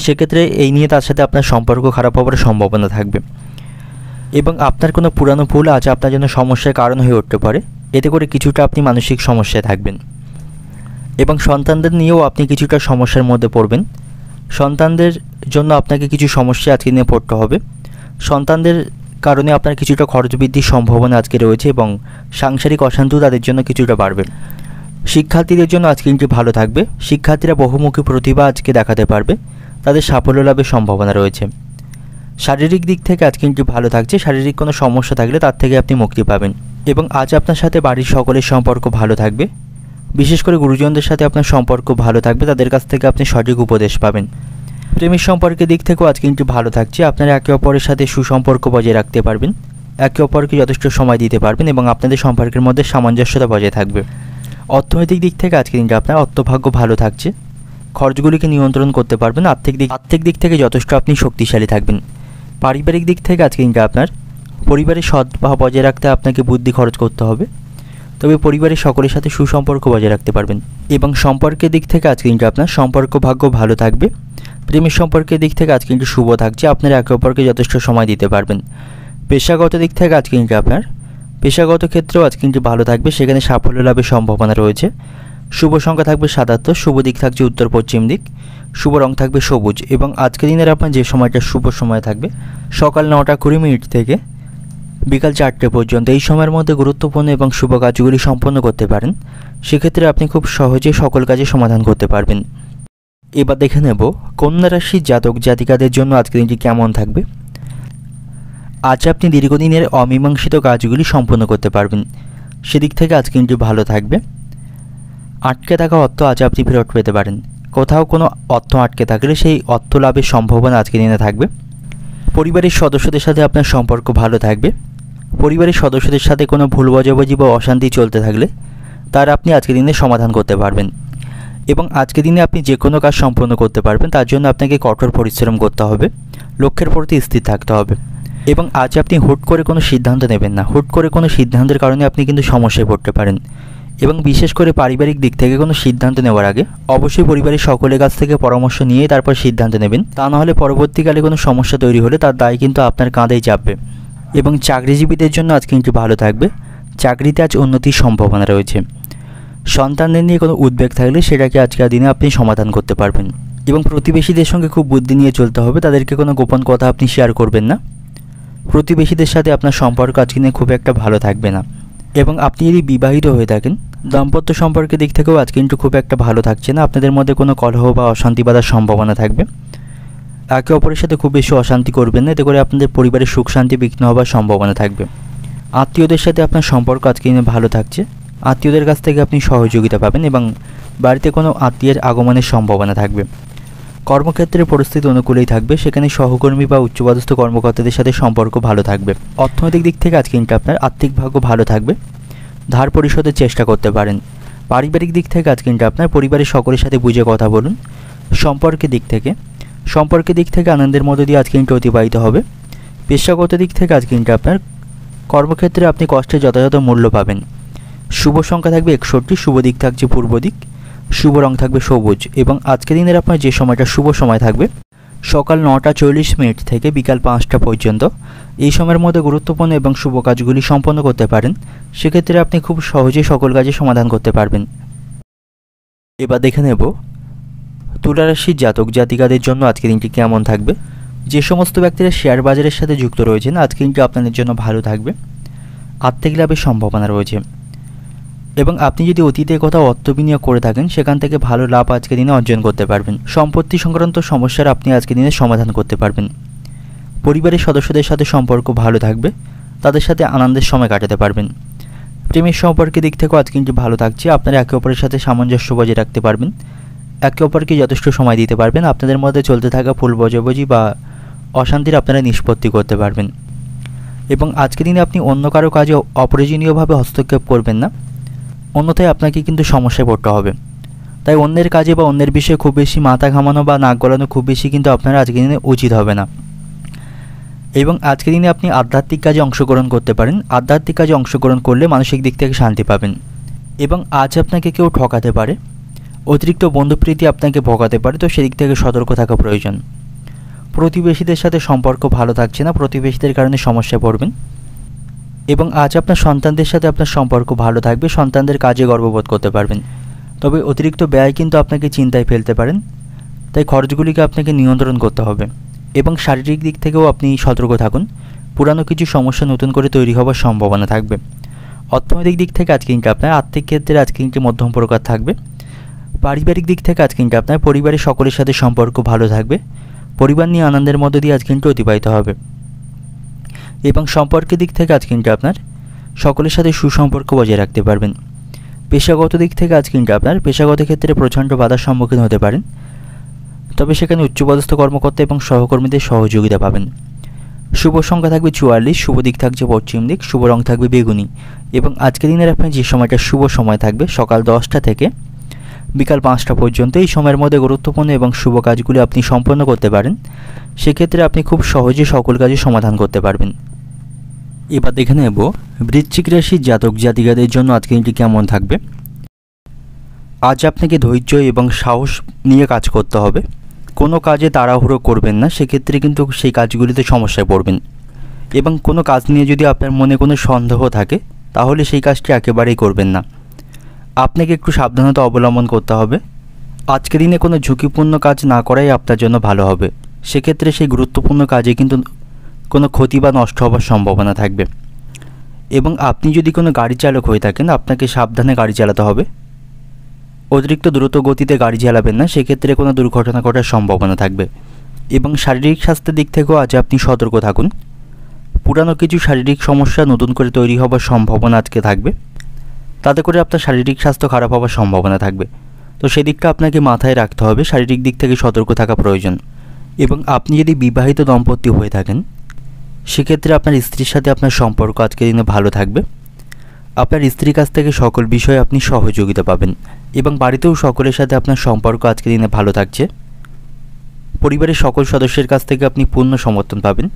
সেক্ষেত্রে এই নিয়ে তার সাথে আপনার সম্পর্ক খারাপ হওয়ার সম্ভাবনা থাকবে। এবং আপনার কোনো পুরানো ভুল আজ আপনার জন্য সমস্যার কারণ হয়ে উঠতে পারে, এতে করে কিছুটা আপনি মানসিক সমস্যায় থাকবেন। এবং সন্তানদের নিয়েও আপনি কিছুটা সমস্যার মধ্যে পড়বেন, সন্তানদের জন্য আপনাকে কিছু সমস্যা আজকে নিয়ে পড়তে হবে। সন্তানদের কারণে আপনার কিছুটা খরচ বৃদ্ধির সম্ভাবনা আজকে রয়েছে এবং সাংসারিক অশান্তিও তাদের জন্য কিছুটা বাড়বে। শিক্ষার্থীদের জন্য আজকে কিন্তু ভালো থাকবে, শিক্ষার্থীরা বহুমুখী প্রতিভা আজকে দেখাতে পারবে, তাদের সাফল্য লাভের সম্ভাবনা রয়েছে। শারীরিক দিক থেকে আজকে কিন্তু ভালো থাকছে, শারীরিক কোনো সমস্যা থাকলে তার থেকে আপনি মুক্তি পাবেন। এবং আজ আপনার সাথে বাড়ির সকলের সম্পর্ক ভালো থাকবে, বিশেষ করে গুরুজনদের সাথে আপনার সম্পর্ক ভালো থাকবে, তাদের কাছ থেকে আপনি সঠিক উপদেশ পাবেন। প্রেমের সম্পর্কের দিক থেকেও আজকে কিন্তু ভালো থাকছে, আপনারা একে অপরের সাথে সুসম্পর্ক বজায় রাখতে পারবেন, একে অপরকে যথেষ্ট সময় দিতে পারবেন এবং আপনাদের সম্পর্কের মধ্যে সামঞ্জস্যতা বজায় থাকবে। অর্থনৈতিক দিক থেকে আজকে কিন্তু আপনার অর্থভাগ্য ভালো থাকছে, খরচগুলিকে নিয়ন্ত্রণ করতে পারবেন, আর্থিক দিক থেকে যথেষ্ট আপনি শক্তিশালী থাকবেন। পারিবারিক দিক থেকে আজকে কিন্তু আপনার পরিবারের সদ্ভাব বজায় রাখতে আপনাকে বুদ্ধি খরচ করতে হবে, তবে পরিবারের সকলের সাথে সুসম্পর্ক বজায় রাখতে পারবেন। এবং সম্পর্কের দিক থেকে আজকে কিন্তু আপনার সম্পর্ক ভাগ্য ভালো থাকবে। প্রেমের সম্পর্কের দিক থেকে আজকে কিন্তু শুভ থাকছে, আপনারা একে অপরকে যথেষ্ট সময় দিতে পারবেন। পেশাগত দিক থেকে আজকে কিন্তু আপনার পেশাগত ক্ষেত্রেও আজকে কিন্তু ভালো থাকবে, সেখানে সাফল্য লাভের সম্ভাবনা রয়েছে। শুভ সংখ্যা থাকবে ৭৭, শুভ দিক থাকছে উত্তর পশ্চিম দিক, শুভ রং থাকবে সবুজ। এবং আজকের দিনের আপনার যে সময়টা শুভ সময় থাকবে সকাল ৯:২০ থেকে বিকাল ৪টে পর্যন্ত। এই সময়ের মধ্যে গুরুত্বপূর্ণ এবং শুভ কাজগুলি সম্পন্ন করতে পারেন। সেক্ষেত্রে আপনি খুব সহজে সকল কাজে সমাধান করতে পারবেন। এবার দেখে নেব কন্যা রাশির জাতক জাতিকাদের জন্য আজকের দিনটি কেমন থাকবে। আজ আপনি দীর্ঘদিনের অমীমাংসিত কাজগুলি সম্পন্ন করতে পারবেন, সেদিক থেকে আজকের দিনটি ভালো থাকবে। আটকে থাকা অর্থ আজ আপনি ফেরত পেতে পারেন। কোথাও কোনো অর্থ আটকে থাকলে সেই অর্থ লাভের সম্ভাবনা আজকের দিনে থাকবে। পরিবারের সদস্যদের সাথে আপনার সম্পর্ক ভালো থাকবে। পরিবারের সদস্যদের সাথে কোনো ভুল বোঝাবুঝি বা অশান্তি চলতে থাকলে তার আপনি আজকের দিনে সমাধান করতে পারবেন। এবং আজকের দিনে আপনি যে কোনো কাজ সম্পন্ন করতে পারবেন, তার জন্য আপনাকে কঠোর পরিশ্রম করতে হবে, লক্ষ্যের প্রতি স্থির থাকতে হবে। এবং আজ আপনি হুট করে কোনো সিদ্ধান্ত নেবেন না। হুট করে কোনো সিদ্ধান্তের কারণে আপনি কিন্তু সমস্যায় পড়তে পারেন। এবং বিশেষ করে পারিবারিক দিক থেকে কোনো সিদ্ধান্ত নেওয়ার আগে অবশ্যই পরিবারের সকলের কাছ থেকে পরামর্শ নিয়ে তারপর সিদ্ধান্ত নেবেন। তা নাহলে পরবর্তীকালে কোনো সমস্যা তৈরি হলে তার দায় কিন্তু আপনার কাঁধেই চাপবে। এবং চাকরিজীবীদের জন্য আজ কিন্তু ভালো থাকবে। চাকরিতে আজ উন্নতির সম্ভাবনা রয়েছে। সন্তানদের নিয়ে কোনো উদ্বেগ থাকলে সেটাকে আজকের দিনে আপনি সমাধান করতে পারবেন। এবং প্রতিবেশীদের সঙ্গে খুব বুদ্ধি নিয়ে চলতে হবে। তাদেরকে কোনো গোপন কথা আপনি শেয়ার করবেন না। প্রতিবেশীদের সাথে আপনার সম্পর্ক আজকে নিয়ে খুব একটা ভালো থাকবে না। এবং আপনি যদি বিবাহিত হয়ে থাকেন, দাম্পত্য সম্পর্কের দিক থেকেও আজ কিন্তু খুব একটা ভালো থাকছে না। আপনাদের মধ্যে কোনো কলহ বা অশান্তি বাঁধার সম্ভাবনা থাকবে। একে অপরের সাথে খুব বেশি অশান্তি করবেন না, এতে করে আপনাদের পরিবারের সুখ শান্তি বিঘ্ন হওয়ার সম্ভাবনা থাকবে। আত্মীয়দের সাথে আপনার সম্পর্ক আজকে দিনে ভালো থাকছে। আত্মীয়দের কাছ থেকে আপনি সহযোগিতা পাবেন এবং বাড়িতে কোনো আত্মীয়ের আগমনের সম্ভাবনা থাকবে। কর্মক্ষেত্রের পরিস্থিতি অনুকূলেই থাকবে। সেখানে সহকর্মী বা উচ্চপদস্থ কর্মকর্তাদের সাথে সম্পর্ক ভালো থাকবে। অর্থনৈতিক দিক থেকে আজকে কিন্তু আপনার আর্থিক ভাগ্য ভালো থাকবে। ধার পরিশোধের চেষ্টা করতে পারেন। পারিবারিক দিক থেকে আজকে কিন্তু আপনার পরিবারের সকলের সাথে বুঝে কথা বলুন। সম্পর্কের দিক থেকে আনন্দের মধ্য দিয়ে আজকে কিন্তু অতিবাহিত হবে। পেশাগত দিক থেকে আজকে কিন্তু আপনার কর্মক্ষেত্রে আপনি কষ্টের যথাযথ মূল্য পাবেন। শুভ সংখ্যা থাকবে 61, শুভ দিক থাকছে পূর্ব দিক, শুভ রং থাকবে সবুজ। এবং আজকের দিনের আপনার যে সময়টা শুভ সময় থাকবে সকাল 9:40 থেকে বিকাল 5টা পর্যন্ত। এই সময়ের মধ্যে গুরুত্বপূর্ণ এবং শুভ কাজগুলি সম্পন্ন করতে পারেন। সেক্ষেত্রে আপনি খুব সহজেই সকল কাজে সমাধান করতে পারবেন। এবার দেখে নেব তুলা রাশির জাতক জাতিকাদের জন্য আজকের দিনটি কেমন থাকবে। যে সমস্ত ব্যক্তিরা শেয়ার বাজারের সাথে যুক্ত রয়েছেন আজকে দিনটি আপনাদের জন্য ভালো থাকবে। আর্থিক লাভের সম্ভাবনা রয়েছে। এবং আপনি যদি অতীতে কোথাও অর্থ বিনিয়োগ করে থাকেন সেখান থেকে ভালো লাভ আজকের দিনে অর্জন করতে পারবেন। সম্পত্তি সংক্রান্ত সমস্যার আপনি আজকের দিনে সমাধান করতে পারবেন। পরিবারের সদস্যদের সাথে সম্পর্ক ভালো থাকবে। তাদের সাথে আনন্দের সময় কাটাতে পারবেন। প্রেমের সম্পর্কের দিক থেকেও আজকে কিন্তু ভালো থাকছে। আপনারা একে অপরের সাথে সামঞ্জস্য বজায় রাখতে পারবেন। একে অপরকে যথেষ্ট সময় দিতে পারবেন। আপনাদের মধ্যে চলতে থাকা ভুল বোঝাবুঝি বা অশান্তির আপনারা নিষ্পত্তি করতে পারবেন। এবং আজকের দিনে আপনি অন্য কারো কাজে অপ্রয়োজনীয়ভাবে হস্তক্ষেপ করবেন না, অন্যথায় আপনাকে কিন্তু সমস্যায় পড়তে হবে। তাই অন্যের কাজে বা অন্যের বিষয়ে খুব বেশি মাথা ঘামানো বা নাক গলানো খুব বেশি কিন্তু আপনারা আজকের দিনে উচিত হবে না। এবং আজকের দিনে আপনি আধ্যাত্মিক কাজে অংশগ্রহণ করতে পারেন। আধ্যাত্মিক কাজে অংশগ্রহণ করলে মানসিক দিক থেকে শান্তি পাবেন। এবং আজ আপনাকে কেউ ঠকাতে পারে, অতিরিক্ত বন্ধুপ্রীতি আপনাকে ভোগাতে পারে, তো সেদিক থেকে সতর্ক থাকা প্রয়োজন। প্রতিবেশীদের সাথে সম্পর্ক ভালো থাকছে না, প্রতিবেশীদের কারণে সমস্যায় পড়বেন। এবং আজ আপনার সন্তানদের সাথে আপনার সম্পর্ক ভালো থাকবে। সন্তানদের কাজে গর্ববোধ করতে পারবেন। তবে অতিরিক্ত ব্যয় কিন্তু আপনাকে চিন্তায় ফেলতে পারেন। তাই খরচগুলিকে আপনাকে নিয়ন্ত্রণ করতে হবে। এবং শারীরিক দিক থেকেও আপনি সতর্ক থাকুন। পুরানো কিছু সমস্যা নতুন করে তৈরি হওয়ার সম্ভাবনা থাকবে। অর্থনৈতিক দিক থেকে আজকে কিন্তু আপনার আর্থিক ক্ষেত্রে আজকে কিন্তু মধ্যম প্রকার থাকবে। পারিবারিক দিক থেকে আজকে কিন্তু আপনার পরিবারের সকলের সাথে সম্পর্ক ভালো থাকবে। পরিবার নিয়ে আনন্দের মধ্য দিয়ে আজ কিন্তু অতিবাহিত হবে। এবং সম্পর্কের দিক থেকে আজ কিন্তু আপনার সকলের সাথে সুসম্পর্ক বজায় রাখতে পারবেন। পেশাগত দিক থেকে আজ কিন্তু আপনার পেশাগত ক্ষেত্রে প্রচণ্ড বাধার সম্মুখীন হতে পারেন। তবে সেখানে উচ্চপদস্থ কর্মকর্তা এবং সহকর্মীদের সহযোগিতা পাবেন। শুভ সংখ্যা থাকবে 44, শুভ দিক থাকছে পশ্চিম দিক, শুভ রং থাকবে বেগুনি। এবং আজকের দিনের আপনার যে সময়টা শুভ সময় থাকবে সকাল 10টা থেকে বিকাল 5টা পর্যন্ত। এই সময়ের মধ্যে গুরুত্বপূর্ণ এবং শুভ কাজগুলি আপনি সম্পন্ন করতে পারেন। সেক্ষেত্রে আপনি খুব সহজে সকল কাজে সমাধান করতে পারবেন। এবার দেখে নেব বৃশ্চিক রাশির জাতক জাতিকাদের জন্য আজকের দিনটি কেমন থাকবে। আজ আপনাকে ধৈর্য এবং সাহস নিয়ে কাজ করতে হবে। কোনো কাজে তাড়াহুড়ো করবেন না, সেক্ষেত্রে কিন্তু সেই কাজগুলিতে সমস্যায় পড়বেন। এবং কোনো কাজ নিয়ে যদি আপনার মনে কোনো সন্দেহ থাকে তাহলে সেই কাজটি একেবারেই করবেন না। আপনাকে একটু সাবধানতা অবলম্বন করতে হবে। আজকের দিনে কোনো ঝুঁকিপূর্ণ কাজ না করাই আপনার জন্য ভালো হবে। সেক্ষেত্রে সেই গুরুত্বপূর্ণ কাজে কিন্তু কোনো ক্ষতি বা নষ্ট হওয়ার সম্ভাবনা থাকবে। এবং আপনি যদি কোনো গাড়ি চালক হয়ে থাকেন, আপনাকে সাবধানে গাড়ি চালাতে হবে। অতিরিক্ত দ্রুত গতিতে গাড়ি চালাবেন না, সেক্ষেত্রে কোনো দুর্ঘটনা ঘটার সম্ভাবনা থাকবে। এবং শারীরিক স্বাস্থ্যের দিক থেকেও আজ আপনি সতর্ক থাকুন। পুরানো কিছু শারীরিক সমস্যা নতুন করে তৈরি হওয়ার সম্ভাবনা আজকে থাকবে, তাতে করে আপনার শারীরিক স্বাস্থ্য খারাপ হওয়ার সম্ভাবনা থাকবে। তো সেদিকটা আপনাকে মাথায় রাখতে হবে, শারীরিক দিক থেকে সতর্ক থাকা প্রয়োজন। এবং আপনি যদি বিবাহিত দম্পতি হয়ে থাকেন, সেক্ষেত্রে আপনার স্ত্রীর সাথে আপনার সম্পর্ক আজকের দিনে ভালো থাকবে। আপনার স্ত্রীর কাছ থেকে সকল বিষয়ে আপনি সহযোগিতা পাবেন এবং বাড়িতেও সকলের সাথে আপনার সম্পর্ক আজকের দিনে ভালো থাকছে। পরিবারের সকল সদস্যের কাছ থেকে আপনি পূর্ণ সমর্থন পাবেন।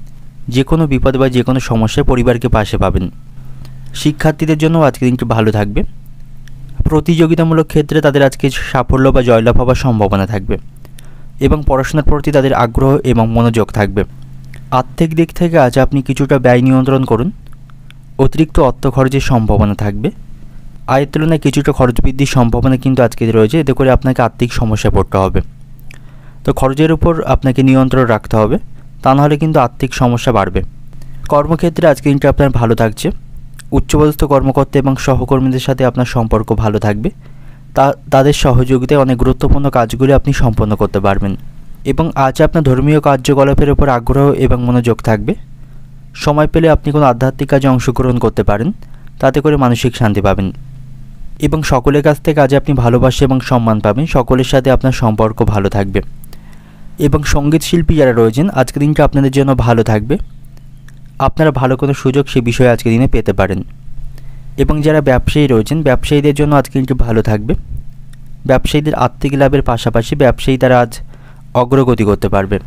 যে কোনো বিপদ বা যে কোনো সমস্যায় পরিবারকে পাশে পাবেন। শিক্ষার্থীদের জন্য আজকের দিনটি ভালো থাকবে। প্রতিযোগিতামূলক ক্ষেত্রে তাদের আজকে সাফল্য বা জয়লাভ হওয়ার সম্ভাবনা থাকবে এবং পড়াশোনার প্রতি তাদের আগ্রহ এবং মনোযোগ থাকবে। আর্থিক দিক থেকে আজ আপনি কিছুটা ব্যয় নিয়ন্ত্রণ করুন। অতিরিক্ত অর্থ খরচের সম্ভাবনা থাকবে। আয়ের তুলনায় কিছুটা খরচ বৃদ্ধির সম্ভাবনা কিন্তু আজকে রয়েছে, এতে করে আপনাকে আর্থিক সমস্যায় পড়তে হবে। তো খরচের উপর আপনাকে নিয়ন্ত্রণ রাখতে হবে, তা নাহলে কিন্তু আর্থিক সমস্যা বাড়বে। কর্মক্ষেত্রে আজকে দিনটা আপনার ভালো থাকছে। উচ্চপদস্থ কর্মকর্তা এবং সহকর্মীদের সাথে আপনার সম্পর্ক ভালো থাকবে। তাদের সহযোগিতায় অনেক গুরুত্বপূর্ণ কাজগুলি আপনি সম্পন্ন করতে পারবেন। এবং আজ আপনার ধর্মীয় কার্যকলাপের উপর আগ্রহ এবং মনোযোগ থাকবে। সময় পেলে আপনি কোনো আধ্যাত্মিক কাজে অংশগ্রহণ করতে পারেন, তাতে করে মানসিক শান্তি পাবেন। এবং সকলের কাছ থেকে আজ আপনি ভালোবাসা এবং সম্মান পাবেন। সকলের সাথে আপনার সম্পর্ক ভালো থাকবে। এবং সঙ্গীত শিল্পী যারা রয়েছেন, আজকের দিনটা আপনাদের জন্য ভালো থাকবে। আপনারা ভালো কোনো সুযোগ সে বিষয়ে আজকের দিনে পেতে পারেন। এবং যারা ব্যবসায়ী রয়েছেন, ব্যবসায়ীদের জন্য আজকে দিনটি ভালো থাকবে। ব্যবসায়ীদের আর্থিক লাভের পাশাপাশি ব্যবসায়ী তারা আজ অগ্রগতি করতে পারবে।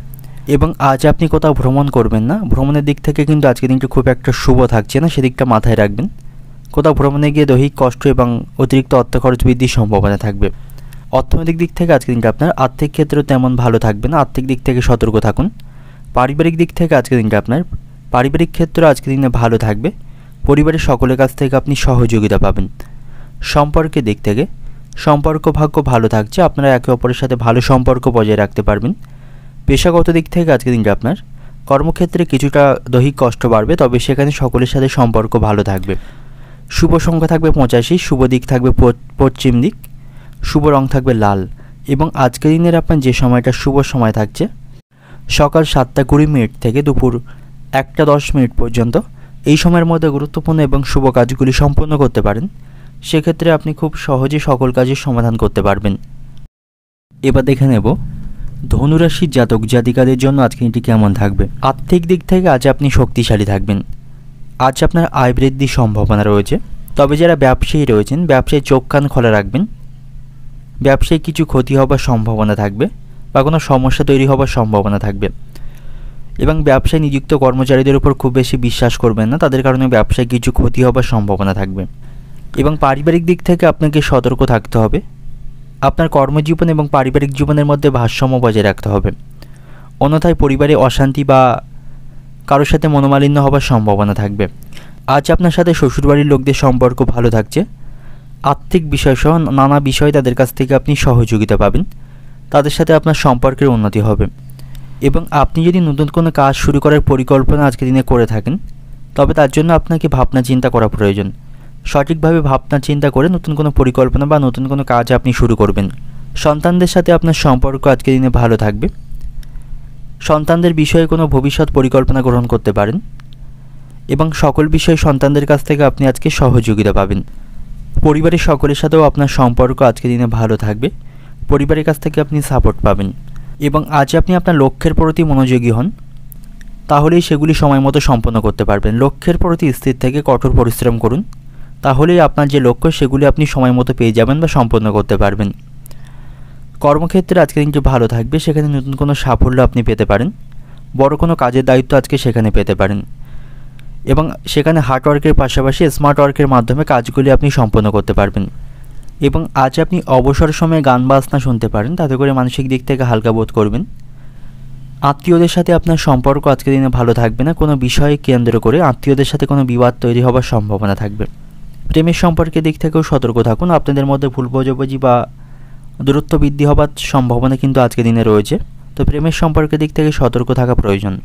এবং আজ আপনি কোথাও ভ্রমণ করবেন না। ভ্রমণের দিক থেকে কিন্তু আজকের দিনটি খুব একটা শুভ থাকছে না, সেদিকটা মাথায় রাখবেন। কোথাও ভ্রমণে গিয়ে দৈহিক কষ্ট এবং অতিরিক্ত অর্থ খরচ বৃদ্ধির সম্ভাবনা থাকবে। অর্থনৈতিক দিক থেকে আজকের দিনটা আপনার আর্থিক ক্ষেত্রেও তেমন ভালো থাকবে না, আর্থিক দিক থেকে সতর্ক থাকুন। পারিবারিক দিক থেকে আজকের দিনটা আপনার পারিবারিক ক্ষেত্রে আজকের দিনে ভালো থাকবে। পরিবারের সকলের কাছ থেকে আপনি সহযোগিতা পাবেন। সম্পর্কের দিক থেকে সম্পর্ক ভাগ্য ভালো থাকছে, আপনারা একে অপরের সাথে ভালো সম্পর্ক বজায় রাখতে পারবেন। পেশাগত দিক থেকে আজকের দিনটা আপনার কর্মক্ষেত্রে কিছুটা দৈহিক কষ্ট বাড়বে, তবে সেখানে সকলের সাথে সম্পর্ক ভালো থাকবে। শুভ সংখ্যা থাকবে 85, শুভ দিক থাকবে পশ্চিম দিক, শুভ রং থাকবে লাল। এবং আজকের দিনের আপনার যে সময়টা শুভ সময় থাকছে সকাল 7:20 থেকে দুপুর 1:10 পর্যন্ত, এই সময়ের মধ্যে গুরুত্বপূর্ণ এবং শুভ কাজগুলি সম্পন্ন করতে পারেন। সেক্ষেত্রে আপনি খুব সহজে সকল কাজের সমাধান করতে পারবেন। এবার দেখে নেব ধনুরাশির জাতক জাতিকাদের জন্য আজকে দিনটি কেমন থাকবে। আর্থিক দিক থেকে আজ আপনি শক্তিশালী থাকবেন। আজ আপনার আয় বৃদ্ধির সম্ভাবনা রয়েছে। তবে যারা ব্যবসায়ী রয়েছেন, ব্যবসায়ী চোখ কান খোলা রাখবেন। ব্যবসায়ী কিছু ক্ষতি হবার সম্ভাবনা থাকবে বা কোনো সমস্যা তৈরি হবার সম্ভাবনা থাকবে। এবং ব্যবসায় নিযুক্ত কর্মচারীদের উপর খুব বেশি বিশ্বাস করবেন না, তাদের কারণে ব্যবসায় কিছু ক্ষতি হবার সম্ভাবনা থাকবে। এবং পারিবারিক দিক থেকে আপনাকে সতর্ক থাকতে হবে। আপনার কর্মজীবন এবং পারিবারিক জীবনের মধ্যে ভারসাম্য বজায় রাখতে হবে, অন্যথায় পরিবারে অশান্তি বা কারোর সাথে মনোমালিন্য হবার সম্ভাবনা থাকবে। আজ আপনার সাথে শ্বশুরবাড়ির লোকদের সম্পর্ক ভালো থাকছে। আর্থিক বিষয়সহ নানা বিষয়ে তাদের কাছ থেকে আপনি সহযোগিতা পাবেন, তাদের সাথে আপনার সম্পর্কের উন্নতি হবে। এবং আপনি যদি নতুন কোনো কাজ শুরু করার পরিকল্পনা আজকের দিনে করে থাকেন, তবে তার জন্য আপনাকে ভাবনা চিন্তা করা প্রয়োজন। সঠিকভাবে ভাবনা চিন্তা করে নতুন কোনো পরিকল্পনা বা নতুন কোনো কাজ আপনি শুরু করবেন। সন্তানদের সাথে আপনার সম্পর্ক আজকের দিনে ভালো থাকবে। সন্তানদের বিষয়ে কোনো ভবিষ্যৎ পরিকল্পনা গ্রহণ করতে পারেন এবং সকল বিষয়ে সন্তানদের কাছ থেকে আপনি আজকে সহযোগিতা পাবেন। পরিবারের সকলের সাথেও আপনার সম্পর্ক আজকের দিনে ভালো থাকবে। পরিবারের কাছ থেকে আপনি সাপোর্ট পাবেন। এবং আজ আপনি আপনার লক্ষ্যের প্রতি মনোযোগী হন, তাহলেই সেগুলি সময় মতো সম্পন্ন করতে পারবেন। লক্ষ্যের প্রতি স্থির থেকে কঠোর পরিশ্রম করুন, তাহলেই আপনার যে লক্ষ্য সেগুলি আপনি সময় মতো পেয়ে যাবেন বা সম্পন্ন করতে পারবেন। কর্মক্ষেত্রে আজকে দিনটি ভালো থাকবে, সেখানে নতুন কোনো সাফল্য আপনি পেতে পারেন। বড় কোনো কাজের দায়িত্ব আজকে সেখানে পেতে পারেন এবং সেখানে হার্ড ওয়ার্কের পাশাপাশি স্মার্ট ওয়ার্কের মাধ্যমে কাজগুলি আপনি সম্পন্ন করতে পারবেন। এবং আজ আপনি অবসর সময়ে গান বাজনা শুনতে পারেন, তাতে করে মানসিক দিক থেকে হালকা বোধ করবেন। আত্মীয়দের সাথে আপনার সম্পর্ক আজকের দিনে ভালো থাকবে না, কোনো বিষয়ে কেন্দ্র করে আত্মীয়দের সাথে কোনো বিবাদ তৈরি হবার সম্ভাবনা থাকবে। প্রেমের সম্পর্কের দিক থেকেও সতর্ক থাকুন। আপনাদের মধ্যে ভুল বোঝাবুঝি বা দূরত্ব বৃদ্ধি হবার সম্ভাবনা কিন্তু আজকের দিনে রয়েছে। তো প্রেমের সম্পর্কের দিক থেকে সতর্ক থাকা প্রয়োজন।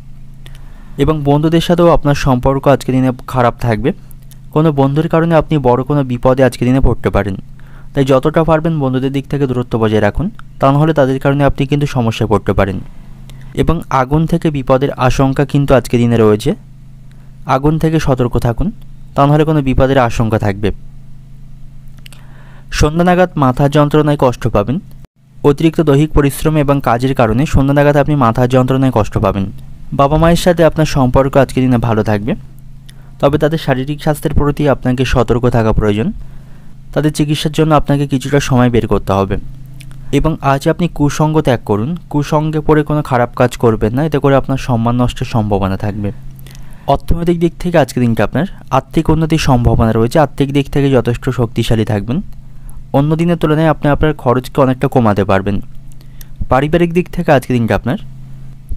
এবং বন্ধুদের সাথেও আপনার সম্পর্ক আজকের দিনে খারাপ থাকবে। কোনো বন্ধুর কারণে আপনি বড় কোনো বিপদে আজকের দিনে পড়তে পারেন। তাই যতটা পারবেন বন্ধুদের দিক থেকে দূরত্ব বজায় রাখুন, তা নাহলে তাদের কারণে আপনি কিন্তু সমস্যায় পড়তে পারেন। এবং আগুন থেকে বিপদের আশঙ্কা কিন্তু আজকের দিনে রয়েছে। আগুন থেকে সতর্ক থাকুন, তা নাহলে কোনো বিপদের আশঙ্কা থাকবে। সন্ধ্যা নাগাদ মাথার যন্ত্রণায় কষ্ট পাবেন। অতিরিক্ত দৈহিক পরিশ্রম এবং কাজের কারণে সন্ধ্যা নাগাদ আপনি মাথার যন্ত্রণায় কষ্ট পাবেন। বাবা মায়ের সাথে আপনার সম্পর্ক আজকের দিনে ভালো থাকবে, তবে তাদের শারীরিক স্বাস্থ্যের প্রতি আপনাকে সতর্ক থাকা প্রয়োজন। তাদের চিকিৎসার জন্য আপনাকে কিছুটা সময় বের করতে হবে। এবং আজ আপনি কুসঙ্গ ত্যাগ করুন। কুসঙ্গে পড়ে কোনো খারাপ কাজ করবেন না, এতে করে আপনার সম্মান নষ্টের সম্ভাবনা থাকবে। অর্থনৈতিক দিক থেকে আজকের দিনটা আপনার আর্থিক উন্নতির সম্ভাবনা রয়েছে। আর্থিক দিক থেকে যথেষ্ট শক্তিশালী থাকবেন। অন্য দিনের তুলনায় আপনি আপনার খরচকে অনেকটা কমাতে পারবেন। পারিবারিক দিক থেকে আজকের দিনটা আপনার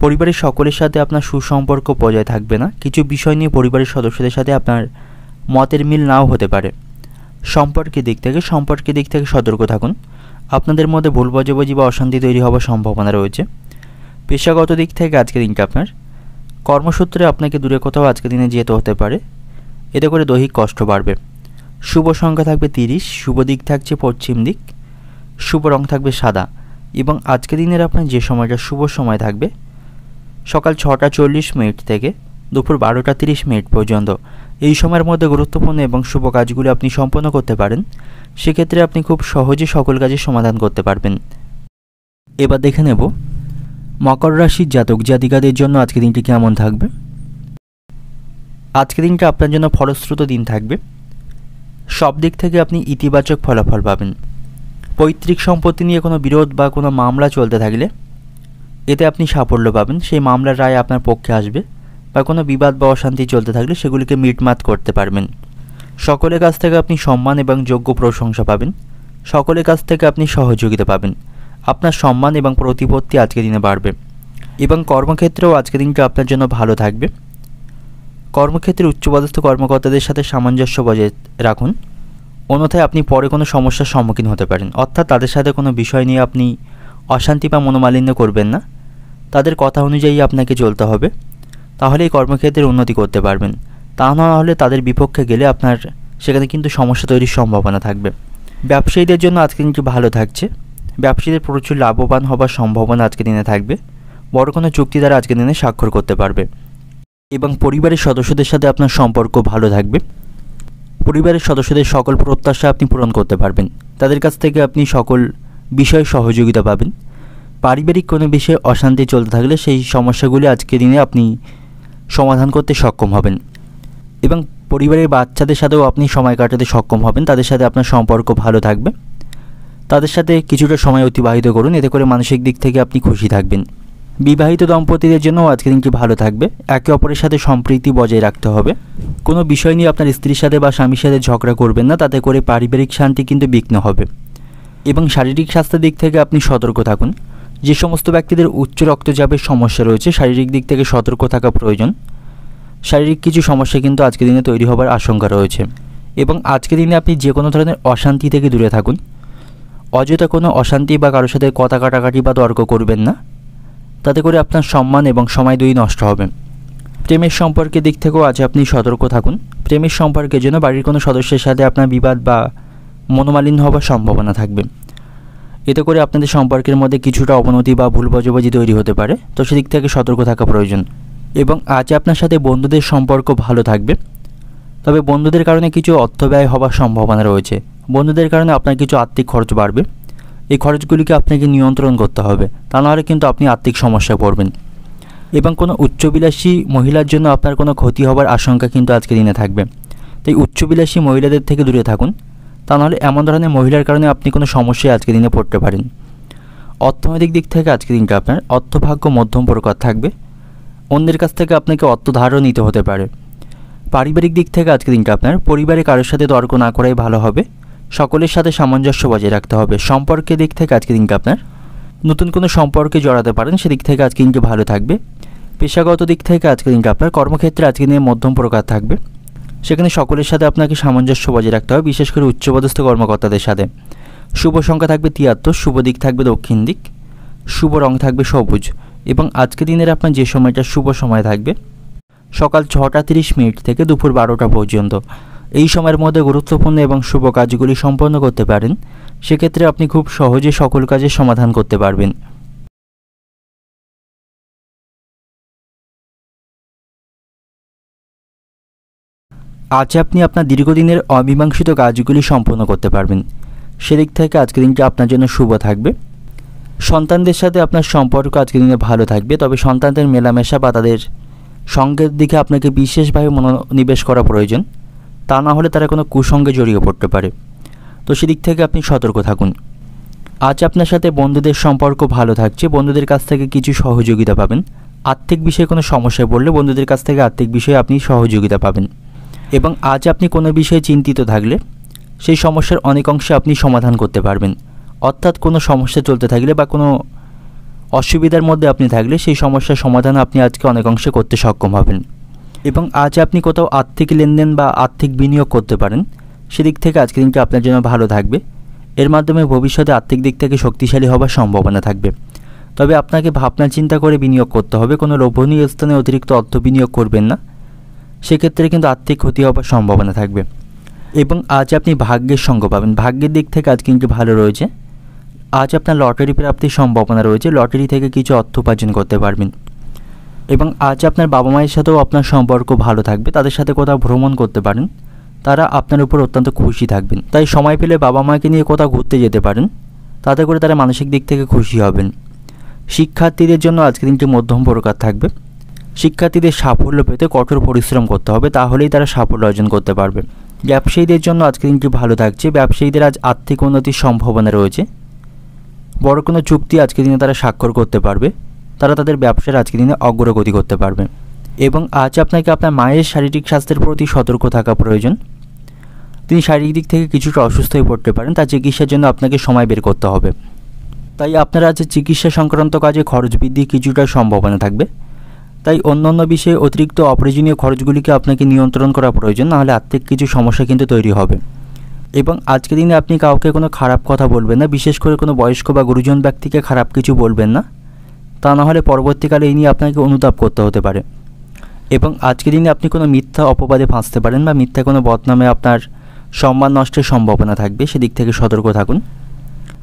পরিবারের সকলের সাথে আপনার সুসম্পর্ক বজায় থাকবে না। কিছু বিষয় নিয়ে পরিবারের সদস্যদের সাথে আপনার মতের মিল নাও হতে পারে। সম্পর্কের দিক থেকে সতর্ক থাকুন। আপনাদের মধ্যে ভুল বোঝাবুঝি বা অশান্তি তৈরি হওয়ার সম্ভাবনা রয়েছে। পেশাগত দিক থেকে আজকের দিনটা আপনার কর্মসূত্রে আপনাকে দূরে কোথাও আজকের দিনে যেতে হতে পারে, এতে করে দৈহিক কষ্ট বাড়বে। শুভ সংখ্যা থাকবে 30, শুভ দিক থাকছে পশ্চিম দিক, শুভ রং থাকবে সাদা। এবং আজকের দিনের আপনার যে সময়টা শুভ সময় থাকবে সকাল 6টা 40 মিনিট থেকে দুপুর 12টা 30 মিনিট পর্যন্ত। এই সময়ের মধ্যে গুরুত্বপূর্ণ এবং শুভ কাজগুলি আপনি সম্পন্ন করতে পারেন। সেক্ষেত্রে আপনি খুব সহজে সকল কাজের সমাধান করতে পারবেন। এবার দেখে নেব মকর রাশির জাতক জাতিকাদের জন্য আজকের দিনটি কেমন থাকবে। আজকের দিনটা আপনার জন্য ফলশ্রুত দিন থাকবে। সব দিক থেকে আপনি ইতিবাচক ফলাফল পাবেন। পৈতৃক সম্পত্তি নিয়ে কোনো বিরোধ বা কোনো মামলা চলতে থাকলে এতে আপনি সাফল্য পাবেন। সেই মামলার রায় আপনার পক্ষে আসবে। বা কোনো বিবাদ বা অশান্তি চলতে থাকলে সেগুলিকে মিটমাট করতে পারবেন। সকলের কাছ থেকে আপনি সম্মান এবং যোগ্য প্রশংসা পাবেন। সকলের কাছ থেকে আপনি সহযোগিতা পাবেন। আপনার সম্মান এবং প্রতিপত্তি আজকের দিনে বাড়বে। এবং কর্মক্ষেত্রেও আজকের দিনটা আপনার জন্য ভালো থাকবে। কর্মক্ষেত্রে উচ্চপদস্থ কর্মকর্তাদের সাথে সামঞ্জস্য বজায় রাখুন, অন্যথায় আপনি পরে কোনো সমস্যার সম্মুখীন হতে পারেন। অর্থাৎ তাদের সাথে কোনো বিষয় নিয়ে আপনি অশান্তি বা মনোমালিন্য করবেন না। তাদের কথা অনুযায়ী আপনাকে চলতে হবে, তাহলে এই কর্মক্ষেত্রের উন্নতি করতে পারবেন। তা না হলে তাদের বিপক্ষে গেলে আপনার সেখানে কিন্তু সমস্যা তৈরির সম্ভাবনা থাকবে। ব্যবসায়ীদের জন্য আজকে দিনটি ভালো থাকছে। ব্যবসায়ীদের প্রচুর লাভবান হবার সম্ভাবনা আজকের দিনে থাকবে। বড় কোনো চুক্তি দ্বারা আজকের দিনে স্বাক্ষর করতে পারবে। এবং পরিবারের সদস্যদের সাথে আপনার সম্পর্ক ভালো থাকবে। পরিবারের সদস্যদের সকল প্রত্যাশা আপনি পূরণ করতে পারবেন। তাদের কাছ থেকে আপনি সকল বিষয়ে সহযোগিতা পাবেন। পারিবারিক কোনো বিষয়ে অশান্তি চলতে থাকলে সেই সমস্যাগুলি আজকের দিনে আপনি সমাধান করতে সক্ষম হবেন। এবং পরিবারের বাচ্চাদের সাথেও আপনি সময় কাটাতে সক্ষম হবেন। তাদের সাথে আপনার সম্পর্ক ভালো থাকবে। তাদের সাথে কিছুটা সময় অতিবাহিত করুন, এতে করে মানসিক দিক থেকে আপনি খুশি থাকবেন। বিবাহিত দম্পতিদের জন্য আজকের দিনটি ভালো থাকবে। একে অপরের সাথে সম্প্রীতি বজায় রাখতে হবে। কোনো বিষয় নিয়ে আপনার স্ত্রীর সাথে বা স্বামীর সাথে ঝগড়া করবেন না, তাতে করে পারিবারিক শান্তি কিন্তু বিঘ্ন হবে। এবং শারীরিক স্বাস্থ্যের দিক থেকে আপনি সতর্ক থাকুন। যে সমস্ত ব্যক্তিদের উচ্চ রক্তচাপের সমস্যা রয়েছে শারীরিক দিক থেকে সতর্ক থাকা প্রয়োজন। শারীরিক কিছু সমস্যা কিন্তু আজকের দিনে তৈরি হবার আশঙ্কা রয়েছে। এবং আজকের দিনে আপনি যে কোনো ধরনের অশান্তি থেকে দূরে থাকুন। অযথা কোনো অশান্তি বা কারোর সাথে কথা কাটাকাটি বা তর্ক করবেন না, তাতে করে আপনার সম্মান এবং সময় দুই নষ্ট হবে। প্রেমের সম্পর্কের দিক থেকেও আজ আপনি সতর্ক থাকুন। প্রেমের সম্পর্কের জন্য বাড়ির কোনো সদস্যের সাথে আপনার বিবাদ বা মনোমালিন্য হবার সম্ভাবনা থাকবে। এতে করে আপনাদের সম্পর্কের মধ্যে কিছুটা অবনতি বা ভুল বোঝাবুঝি তৈরি হতে পারে। তো সেদিক থেকে সতর্ক থাকা প্রয়োজন। এবং আজ আপনার সাথে বন্ধুদের সম্পর্ক ভালো থাকবে, তবে বন্ধুদের কারণে কিছু অর্থ ব্যয় হবার সম্ভাবনা রয়েছে। বন্ধুদের কারণে আপনার কিছু আর্থিক খরচ বাড়বে। এই খরচগুলিকে আপনাকে নিয়ন্ত্রণ করতে হবে, তা নাহলে কিন্তু আপনি আর্থিক সমস্যায় পড়বেন। এবং কোনো উচ্চবিলাসী মহিলার জন্য আপনার কোনো ক্ষতি হবার আশঙ্কা কিন্তু আজকের দিনে থাকবে। তাই উচ্চবিলাসী মহিলাদের থেকে দূরে থাকুন, তা নাহলে এমন ধরনের মহিলার কারণে আপনি কোনো সমস্যায় আজকের দিনে পড়তে পারেন। অর্থনৈতিক দিক থেকে আজকের দিনটা আপনার অর্থভাগ্য মধ্যম প্রকার থাকবে। অন্যের কাছ থেকে আপনাকে অর্থ ধারও নিতে হতে পারে। পারিবারিক দিক থেকে আজকের দিনটা আপনার পরিবারে কারোর সাথে তর্ক না করাই ভালো হবে। সকলের সাথে সামঞ্জস্য বজায় রাখতে হবে। সম্পর্কের দিক থেকে আজকের দিনটা আপনার নতুন কোনো সম্পর্কে জড়াতে পারেন, সেদিক থেকে আজকের দিনটি ভালো থাকবে। পেশাগত দিক থেকে আজকের দিনটা আপনার কর্মক্ষেত্রে আজকের দিনে মধ্যম প্রকার থাকবে। সেখানে সকলের সাথে আপনাকে সামঞ্জস্য বজায় রাখতে হবে, বিশেষ করে উচ্চপদস্থ কর্মকর্তাদের সাথে। শুভ সংখ্যা থাকবে 73, শুভ দিক থাকবে দক্ষিণ দিক, শুভ রং থাকবে সবুজ। এবং আজকে দিনের আপনার যে সময়টা শুভ সময় থাকবে সকাল 6টা 30 মিনিট থেকে দুপুর 12টা পর্যন্ত। এই সময়ের মধ্যে গুরুত্বপূর্ণ এবং শুভ কাজগুলি সম্পন্ন করতে পারেন। সেক্ষেত্রে আপনি খুব সহজে সকল কাজের সমাধান করতে পারবেন। আজ আপনি আপনার দীর্ঘদিনের অমীমাংসিত কাজগুলি সম্পন্ন করতে পারবেন। সেদিক থেকে আজকের দিনটি আপনার জন্য শুভ থাকবে। সন্তানদের সাথে আপনার সম্পর্ক আজকের দিনে ভালো থাকবে, তবে সন্তানদের মেলামেশা বা তাদের সঙ্গের দিকে আপনাকে বিশেষভাবে মনোনিবেশ করা প্রয়োজন, তা না হলে তারা কোনো কুসঙ্গে জড়িয়ে পড়তে পারে। তো সেদিক থেকে আপনি সতর্ক থাকুন। আজ আপনার সাথে বন্ধুদের সম্পর্ক ভালো থাকছে, বন্ধুদের কাছ থেকে কিছু সহযোগিতা পাবেন। আর্থিক বিষয়ে কোনো সমস্যায় পড়লে বন্ধুদের কাছ থেকে আর্থিক বিষয়ে আপনি সহযোগিতা পাবেন। এবং আজ আপনি কোনো বিষয়ে চিন্তিত থাকলে সেই সমস্যার অনেক অংশে আপনি সমাধান করতে পারবেন। অর্থাৎ কোনো সমস্যা চলতে থাকলে বা কোনো অসুবিধার মধ্যে আপনি থাকলে সেই সমস্যার সমাধান আপনি আজকে অনেক অংশে করতে সক্ষম হবেন। এবং আজ আপনি কোথাও আর্থিক লেনদেন বা আর্থিক বিনিয়োগ করতে পারেন। সেদিক থেকে আজকের দিনটা আপনার জন্য ভালো থাকবে। এর মাধ্যমে ভবিষ্যতে আর্থিক দিক থেকে শক্তিশালী হওয়ার সম্ভাবনা থাকবে। তবে আপনাকে ভাবনা চিন্তা করে বিনিয়োগ করতে হবে। কোনো লোভনীয় স্থানে অতিরিক্ত অর্থ বিনিয়োগ করবেন না, সেক্ষেত্রে কিন্তু আর্থিক ক্ষতি হওয়ার সম্ভাবনা থাকবে। এবং আজ আপনি ভাগ্যের সঙ্গ পাবেন। ভাগ্যের দিক থেকে আজ কিন্তু ভালো রয়েছে। আজ আপনার লটারি প্রাপ্তির সম্ভাবনা রয়েছে, লটারি থেকে কিছু অর্থ উপার্জন করতে পারবেন। এবং আজ আপনার বাবা মায়ের সাথেও আপনার সম্পর্ক ভালো থাকবে, তাদের সাথে কোথাও ভ্রমণ করতে পারেন, তারা আপনার উপর অত্যন্ত খুশি থাকবেন। তাই সময় পেলে বাবা মাকে নিয়ে কোথাও ঘুরতে যেতে পারেন, তাতে করে তারা মানসিক দিক থেকে খুশি হবেন। শিক্ষার্থীদের জন্য আজকের দিনটি মধ্যম প্রকার থাকবে। শিক্ষার্থীদের সাফল্য পেতে কঠোর পরিশ্রম করতে হবে, তাহলেই তারা সাফল্য অর্জন করতে পারবে। ব্যবসায়ীদের জন্য আজকের দিনটি ভালো থাকছে। ব্যবসায়ীদের আজ আর্থিক উন্নতির সম্ভাবনা রয়েছে। বড় কোনো চুক্তি আজকের দিনে তারা স্বাক্ষর করতে পারবে, তারা তাদের ব্যবসার আজকের দিনে অগ্রগতি করতে পারবে। এবং আজ আপনাকে আপনার মায়ের শারীরিক স্বাস্থ্যের প্রতি সতর্ক থাকা প্রয়োজন। তিনি শারীরিক দিক থেকে কিছুটা অসুস্থ হয়ে পড়তে পারেন, তার চিকিৎসার জন্য আপনাকে সময় বের করতে হবে। তাই আপনার আজ চিকিৎসা সংক্রান্ত কাজে খরচ বৃদ্ধির কিছুটা সম্ভাবনা থাকবে। তাই অন্যান্য বিষয়ে অতিরিক্ত অপ্রয়োজনীয় খরচগুলিকে আপনাকে নিয়ন্ত্রণ করা প্রয়োজন, নাহলে আর্থিক কিছু সমস্যা কিন্তু তৈরি হবে। এবং আজকের দিনে আপনি কাউকে কোনো খারাপ কথা বলবেন না, বিশেষ করে কোনো বয়স্ক বা গুরুজন ব্যক্তিকে খারাপ কিছু বলবেন না, তা না হলে পরবর্তীকালে এই নিয়ে আপনাকে অনুতাপ করতে হতে পারে। এবং আজকের দিনে আপনি কোনো মিথ্যা অপবাদে ফাঁসতে পারেন বা মিথ্যা কোনো বদনামে আপনার সম্মান নষ্টের সম্ভাবনা থাকবে, সেদিক থেকে সতর্ক থাকুন।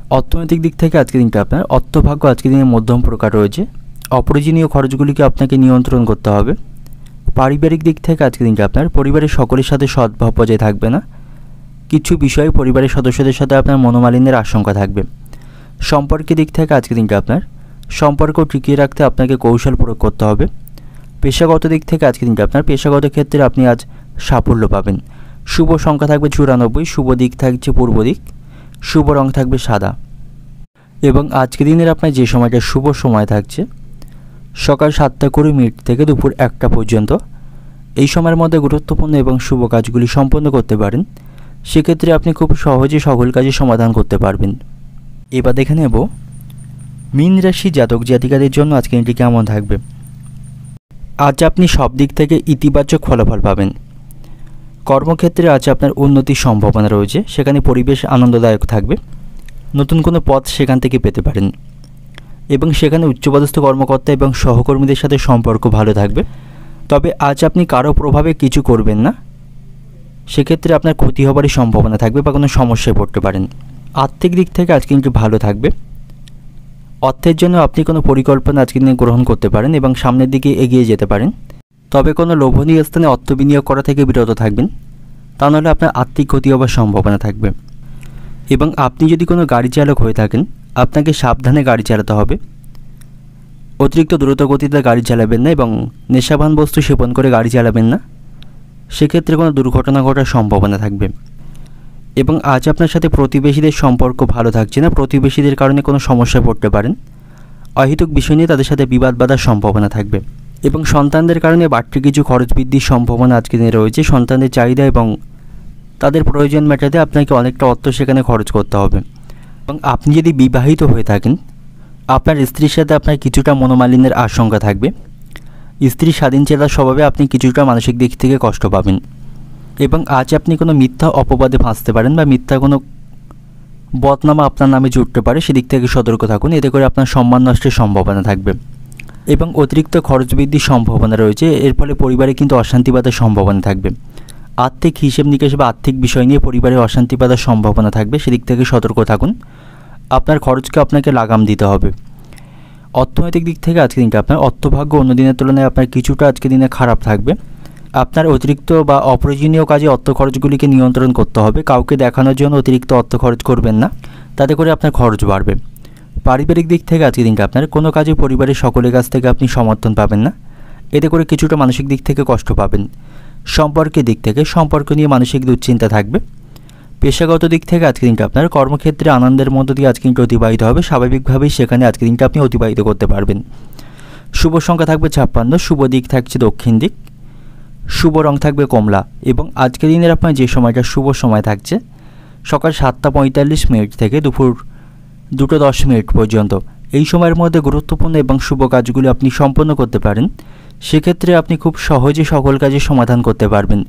অর্থনৈতিক দিক থেকে আজকের দিনটা আপনার অর্থভাগ্য আজকের দিনে মধ্যম প্রকার রয়েছে। অপ্রয়োজনীয় খরচগুলিকে আপনাকে নিয়ন্ত্রণ করতে হবে। পারিবারিক দিক থেকে আজকের দিনটা আপনার পরিবারের সকলের সাথে সদ্ভাব বজায় থাকবে না, কিছু বিষয়ে পরিবারের সদস্যদের সাথে আপনার মনোমালিন্যের আশঙ্কা থাকবে। সম্পর্কের দিক থেকে আজকের দিনটা আপনার সম্পর্ক টিকিয়ে রাখতে আপনাকে কৌশল প্রয়োগ করতে হবে। পেশাগত দিক থেকে আজকের দিনটা আপনার পেশাগত ক্ষেত্রে আপনি আজ সাফল্য পাবেন। শুভ সংখ্যা থাকবে 94, শুভ দিক থাকছে পূর্ব দিক, শুভ রং থাকবে সাদা। এবং আজকের দিনের আপনার যে সময়টা শুভ সময় থাকছে সকাল 7টা 20 মিনিট থেকে দুপুর 1টা পর্যন্ত। এই সময়ের মধ্যে গুরুত্বপূর্ণ এবং শুভ কাজগুলি সম্পন্ন করতে পারেন। সেক্ষেত্রে আপনি খুব সহজে সকল কাজের সমাধান করতে পারবেন। এবার দেখে নেব মীন রাশি জাতক জাতিকাদের জন্য আজকে দিনটি কেমন থাকবে। আজ আপনি সব দিক থেকে ইতিবাচক ফলাফল পাবেন। কর্মক্ষেত্রে আজ আপনার উন্নতির সম্ভাবনা রয়েছে, সেখানে পরিবেশ আনন্দদায়ক থাকবে। নতুন কোনো পথ সেখান থেকে পেতে পারেন এবং সেখানে উচ্চপদস্থ কর্মকর্তা এবং সহকর্মীদের সাথে সম্পর্ক ভালো থাকবে। তবে আজ আপনি কারো প্রভাবে কিছু করবেন না, সেক্ষেত্রে আপনার ক্ষতি হবারই সম্ভাবনা থাকবে বা কোনো সমস্যায় পড়তে পারেন। আর্থিক দিক থেকে আজ কিন্তু ভালো থাকবে। অর্থের জন্য আপনি কোনো পরিকল্পনা আজকে দিনে গ্রহণ করতে পারেন এবং সামনের দিকে এগিয়ে যেতে পারেন। তবে কোনো লোভনীয় স্থানে অর্থ বিনিয়োগ করা থেকে বিরত থাকবেন, তা নাহলে আপনার আর্থিক ক্ষতি হওয়ার সম্ভাবনা থাকবে। এবং আপনি যদি কোনো গাড়ি চালক হয়ে থাকেন আপনাকে সাবধানে গাড়ি চালাতে হবে। অতিরিক্ত দ্রুত গতিতে গাড়ি চালাবেন না এবং নেশাবান বস্তু সেবন করে গাড়ি চালাবেন না, সেক্ষেত্রে কোনো দুর্ঘটনা ঘটার সম্ভাবনা থাকবে। এবং আজ আপনার সাথে প্রতিবেশীদের সম্পর্ক ভালো থাকছে না, প্রতিবেশীদের কারণে কোনো সমস্যায় পড়তে পারেন। অহেতুক বিষয় নিয়ে তাদের সাথে বিবাদ বাঁধার সম্ভাবনা থাকবে। এবং সন্তানদের কারণে বাড়তি কিছু খরচ বৃদ্ধির সম্ভাবনা আজকে দিনে রয়েছে। সন্তানদের চাহিদা এবং তাদের প্রয়োজন মেটাতে আপনাকে অনেকটা অর্থ সেখানে খরচ করতে হবে। এবং আপনি যদি বিবাহিত হয়ে থাকেন আপনার স্ত্রীর সাথে আপনার কিছুটা মনোমালিন্যের আশঙ্কা থাকবে। স্ত্রীর স্বাধীন চেতার স্বভাবে আপনি কিছুটা মানসিক দিক থেকে কষ্ট পাবেন। এবং আজ আপনি কোনো মিথ্যা অপবাদে ফাঁসতে পারেন বা মিথ্যা কোনো বদনামা আপনার নামে জুটতে পারে, সেদিক থেকে সতর্ক থাকুন। এতে করে আপনার সম্মান নষ্টের সম্ভাবনা থাকবে এবং অতিরিক্ত খরচ বৃদ্ধির সম্ভাবনা রয়েছে। এর ফলে পরিবারে কিন্তু অশান্তি বাঁধার সম্ভাবনা থাকবে। আর্থিক হিসেব নিকেশ বা আর্থিক বিষয় নিয়ে পরিবারে অশান্তি বাঁধার সম্ভাবনা থাকবে, সেদিক থেকে সতর্ক থাকুন। আপনার খরচকে আপনাকে লাগাম দিতে হবে। অর্থনৈতিক দিক থেকে আজকের দিনটা আপনার অর্থভাগ্য অন্য দিনের তুলনায় আপনার কিছুটা আজকের দিনে খারাপ থাকবে। আপনার অতিরিক্ত বা অপ্রয়োজনীয় কাজে অর্থ খরচগুলিকে নিয়ন্ত্রণ করতে হবে। কাউকে দেখানোর জন্য অতিরিক্ত অর্থ খরচ করবেন না, তাতে করে আপনার খরচ বাড়বে। পারিবারিক দিক থেকে আজকের দিনটা আপনার কোনো কাজে পরিবারের সকলের কাছ থেকে আপনি সমর্থন পাবেন না, এতে করে কিছুটা মানসিক দিক থেকে কষ্ট পাবেন। সম্পর্কের দিক থেকে সম্পর্ক নিয়ে মানসিক দুশ্চিন্তা থাকবে। পেশাগত দিক থেকে আজকের দিনটা আপনার কর্মক্ষেত্রে আনন্দের মধ্য দিয়ে আজকে দিনটা অতিবাহিত হবে। স্বাভাবিকভাবেই সেখানে আজকের দিনটা আপনি অতিবাহিত করতে পারবেন। শুভ সংখ্যা থাকবে 56, শুভ দিক থাকছে দক্ষিণ দিক, শুভ রং থাকবে কমলা এবং আজকের দিনের আপনার যে সময়টা শুভ সময় থাকছে সকাল 7:45 থেকে দুপুর 2:10 পর্যন্ত। এই সময়ের মধ্যে গুরুত্বপূর্ণ এবং শুভ কাজগুলি আপনি সম্পন্ন করতে পারেন। সেক্ষেত্রে আপনি খুব সহজে সকল কাজের সমাধান করতে পারবেন।